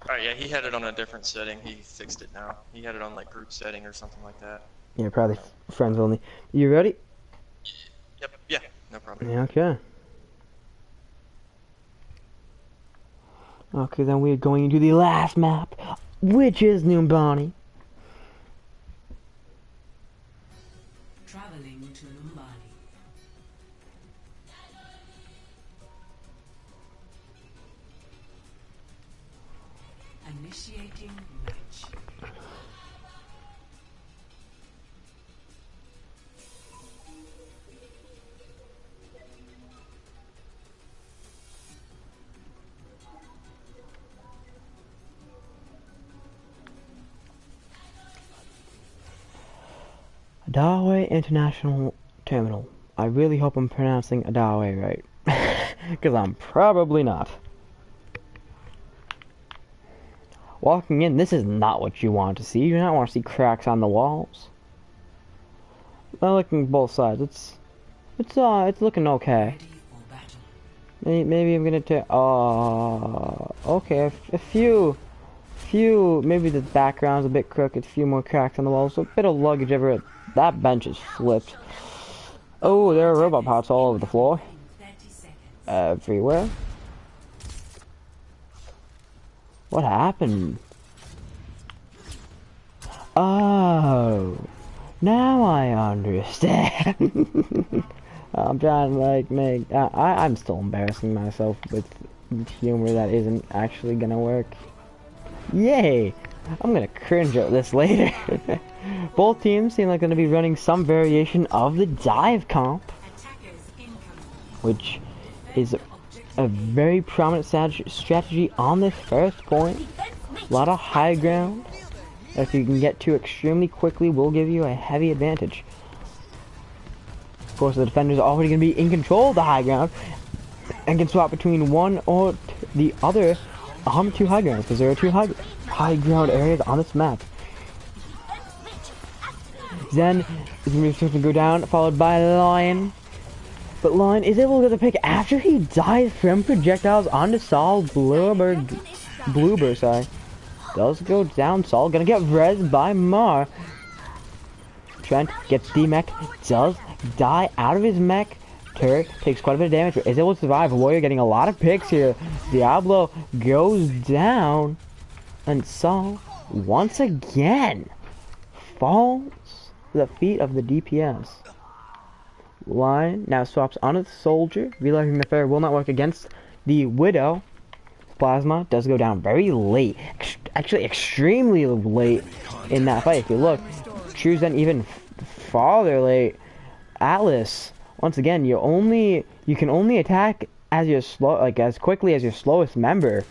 [SPEAKER 3] Alright, yeah, he had it on a different setting. He fixed it now. He had it on like group setting or something like that.
[SPEAKER 1] Yeah, probably friends only. You ready?
[SPEAKER 3] Yep, yeah, no problem.
[SPEAKER 1] Yeah, okay. Okay, then we're going into the last map, which is Numbani.
[SPEAKER 2] Traveling to Numbani. Initiating match.
[SPEAKER 1] Adawe International Terminal. I really hope I'm pronouncing Adawe right. Because I'm probably not. Walking in, this is not what you want to see. You don't want to see cracks on the walls. I'm looking both sides. It's looking okay.
[SPEAKER 2] Ready for battle.
[SPEAKER 1] Maybe I'm gonna take. Okay, a few. Maybe the background's a bit crooked. A few more cracks on the walls. So a bit of luggage everywhere. That bench is flipped. Oh, there are robot parts all over the floor.
[SPEAKER 2] In 30 seconds.
[SPEAKER 1] Everywhere. What happened? Oh, now I understand. I'm trying to like make. I'm still embarrassing myself with humor that isn't actually gonna work. Yay! I'm gonna cringe at this later. Both teams seem like gonna be running some variation of the dive comp,
[SPEAKER 2] Attackers incoming.
[SPEAKER 1] which is a very prominent strategy on this first point. A lot of high ground. If you can get to extremely quickly, will give you a heavy advantage. Of course, the defender's already going to be in control of the high ground and can swap between one or the other two high grounds, because there are two high ground areas on this map. Zen is going to go down, followed by Lion. But Lion is able to get the pick after he dies from projectiles onto Saul. Bloober, sorry. Does go down. Saul gonna get rezzed by Mar. Trent gets the mech. Does die out of his mech. Turret takes quite a bit of damage, but is able to survive. Warrior getting a lot of picks here. Diablo goes down. And Saul, once again, falls to the feet of the DPS. Lion now swaps onto the soldier, realizing the fair will not work against the Widow. Plasma does go down very late, actually extremely late in that fight. If you look, choose then even farther late. Atlas, once again, you can only attack as your as quickly as your slowest member,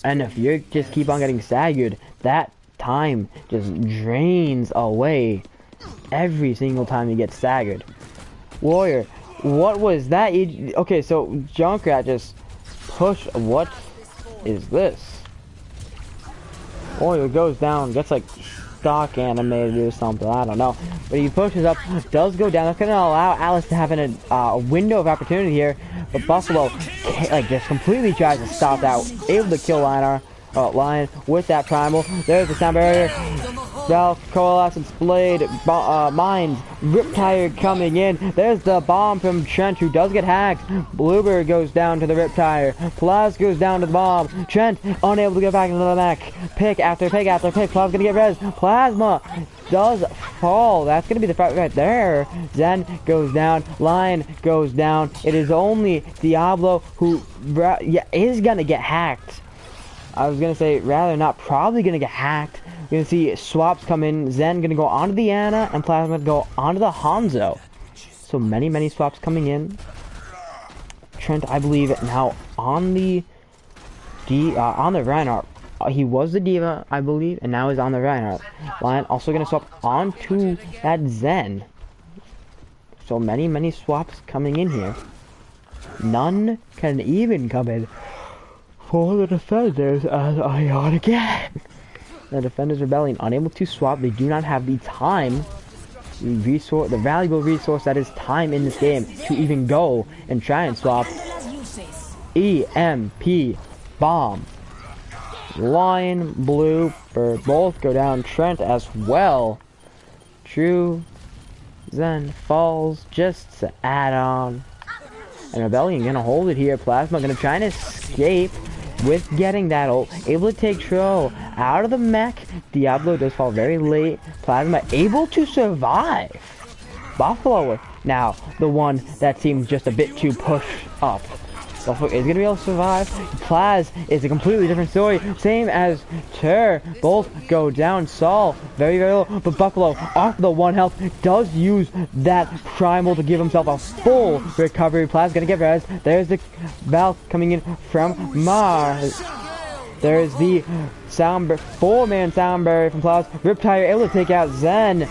[SPEAKER 1] and if you just keep on getting staggered, that time just drains away every single time you get staggered. Warrior, what was that? Okay, so Junkrat just pushed. What is this? Warrior goes down, gets like stock animated or something, I don't know. But he pushes up, does go down. That's gonna allow Alice to have a window of opportunity here. But Buffalo just completely tries to stop that. Able to kill Lion with that primal. There's the sound barrier. Valve, Coalescence Blade, Mines, Riptire coming in. There's the bomb from Trent, who does get hacked. Bloober goes down to the Riptire. Plaz goes down to the bomb. Trent unable to get back into the mech. Pick after pick after pick. Plaz gonna get res. Plasma does fall. That's gonna be the fight right there. Zen goes down. Lion goes down. It is only Diablo who is gonna get hacked. I was gonna say rather not probably gonna get hacked. You're gonna see swaps come in. Zen gonna go onto the Ana, and Plasma go onto the Hanzo. So many swaps coming in. Trent, I believe, now on the Reinhardt. He was the D.Va, I believe, and now he's on the Reinhardt. Lion also gonna swap onto that Zen. So many swaps coming in here. None can even come in for the defenders, as I ought again. The defenders rebelling, unable to swap. They do not have the time, the valuable resource that is time in this game to even go and try and swap. EMP bomb. Lion, Blue, both go down. Trent as well. True. Zen falls just to add on. And Rebellion gonna hold it here. Plasma gonna try and escape with getting that ult. Able to take Tro out of the mech. Diablo does fall very late. Plasma able to survive. Buffalo now the one that seems just a bit too pushed up. Buffalo is gonna be able to survive. Plaz is a completely different story. Same as Ter. Both go down. Saul very low, but Buffalo off the 1 health does use that primal to give himself a full recovery. Plaz gonna get res. There's the Valve coming in from Mars. There's the 4-man sound barrier from Plaz. Riptire able to take out Zen.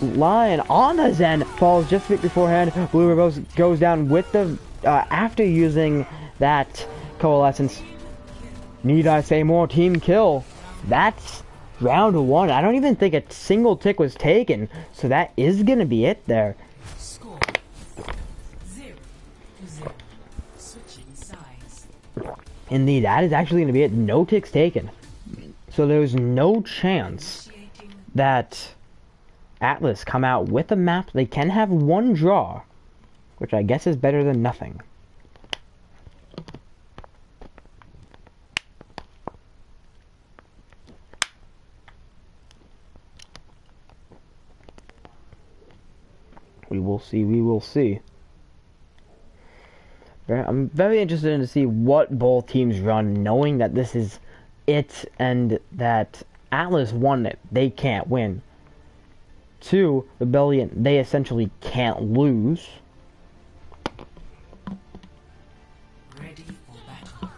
[SPEAKER 1] Lion on the Zen falls just a bit beforehand. Blue Rose goes down with the after using that Coalescence. Need I say more? Team kill. That's round 1. I don't even think a single tick was taken, so that is gonna be it there.
[SPEAKER 2] Score 0-0. Switching sides.
[SPEAKER 1] Indeed, that is actually gonna be it. No ticks taken. So there's no chance that Atlas come out with a map. They can have 1 draw, which I guess is better than nothing. We will see, we will see. I'm very interested in to see what both teams run, knowing that this is it and that Atlas 1, they can't win. 2, Rebellion, they essentially can't lose.
[SPEAKER 2] Ready for battle.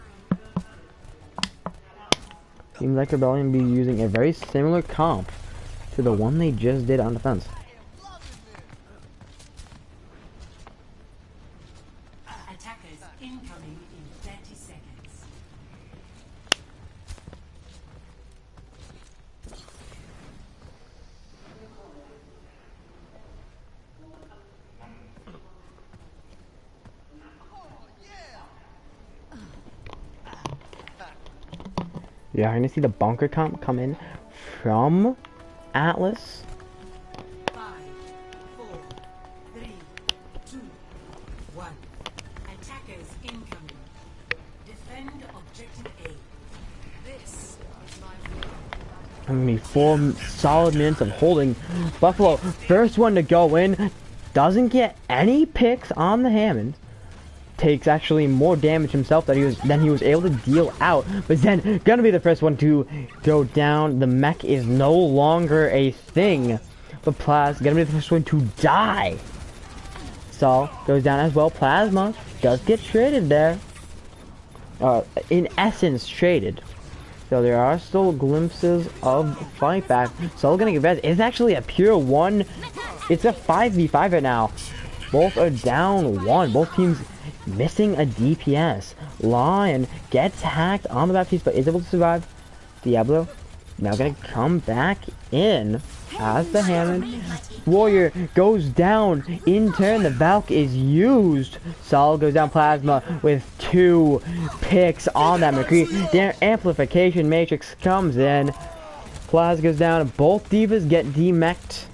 [SPEAKER 1] Seems like Rebellion be using a very similar comp to the one they just did on defense.
[SPEAKER 2] Attackers incoming in 30 seconds.
[SPEAKER 1] You're gonna see the bunker comp come in from Atlas.
[SPEAKER 2] 5, 4, 3, 2, 1. Attackers incoming. Defend objective A. This is my
[SPEAKER 1] I'm gonna be 4 solid minutes of holding. Buffalo, first one to go in, doesn't get any picks on the Hammond. Takes actually more damage himself than he was able to deal out, but then gonna be the first one to go down. The mech is no longer a thing, but Plasma gonna be the first one to die. Saul goes down as well. Plasma does get traded there. In essence, traded. So there are still glimpses of fight back. Saul gonna get res. It's actually a pure one. It's a 5v5 right now. Both are down 1. Both teams missing a DPS. Lion gets hacked on the Baptiste, but is able to survive. Diablo now gonna come back in as the Hammond. Warrior goes down in turn. The Valk is used. Sol goes down. Plasma with 2 picks on that McCree. Their amplification matrix comes in. Plasma goes down. Both divas get demeched.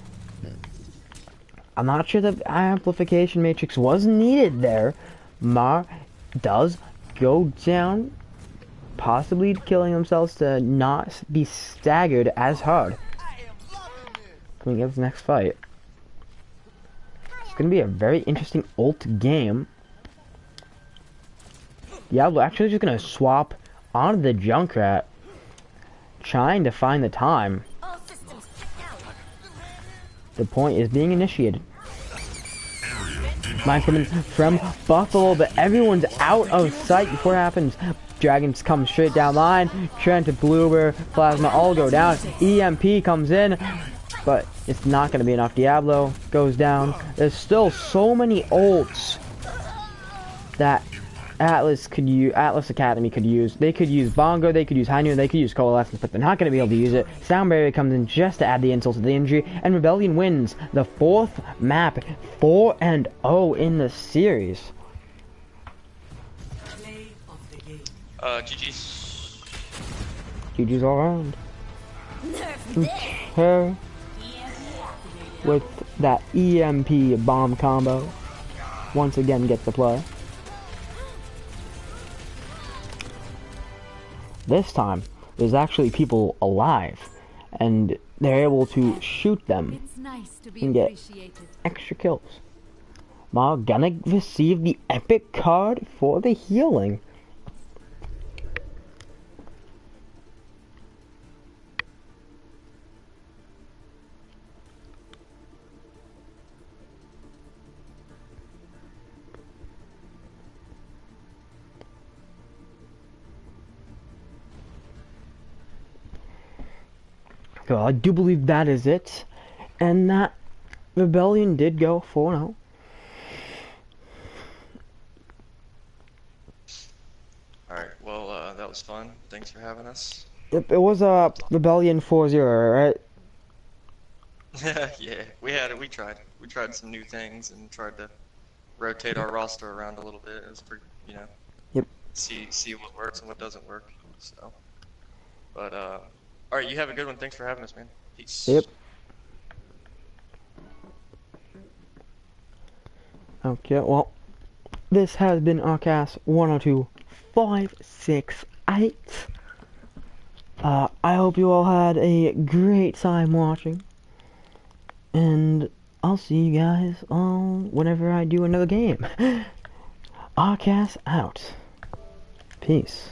[SPEAKER 1] I'm not sure the amplification matrix was needed there. Mar does go down, possibly killing themselves to not be staggered as hard. Coming up next fight. It's going to be a very interesting ult game. Diablo actually just going to swap onto the Junkrat, trying to find the time. The point is being initiated. Mine coming from Buffalo, but everyone's out of sight before it happens. Dragons come straight down line. Trent, Bloober, Plasma all go down. EMP comes in, but it's not going to be enough. Diablo goes down. There's still so many ults that Atlas Academy could use. They could use Bongo, they could use Hainu, they could use Coalescence, but they're not going to be able to use it. Sound Barrier comes in just to add the insult to the injury, and Rebellion wins the 4th map, 4-0 in the series.
[SPEAKER 2] play of the game.
[SPEAKER 3] GG's.
[SPEAKER 1] GG's all around. Her with that EMP bomb combo once again gets the play. This time, there's actually people alive, and they're able to shoot them
[SPEAKER 4] It's nice to be
[SPEAKER 1] and get
[SPEAKER 4] appreciated.
[SPEAKER 1] extra kills. Ma gonna receive the epic card for the healing. So I do believe that is it, and that Rebellion did go 4-0.
[SPEAKER 3] Alright, well, that was fun. Thanks for having us.
[SPEAKER 1] It was a Rebellion 4-0, right?
[SPEAKER 3] Yeah, we tried. We tried some new things and tried to rotate our roster around a little bit. It was pretty,
[SPEAKER 1] Yep.
[SPEAKER 3] see what works and what doesn't work. So, but alright, you have a good one. Thanks for having us, man. Peace.
[SPEAKER 1] Yep. Okay, well, this has been Arcast 102568. I hope you all had a great time watching, and I'll see you guys on whenever I do another game. Arcast out. Peace.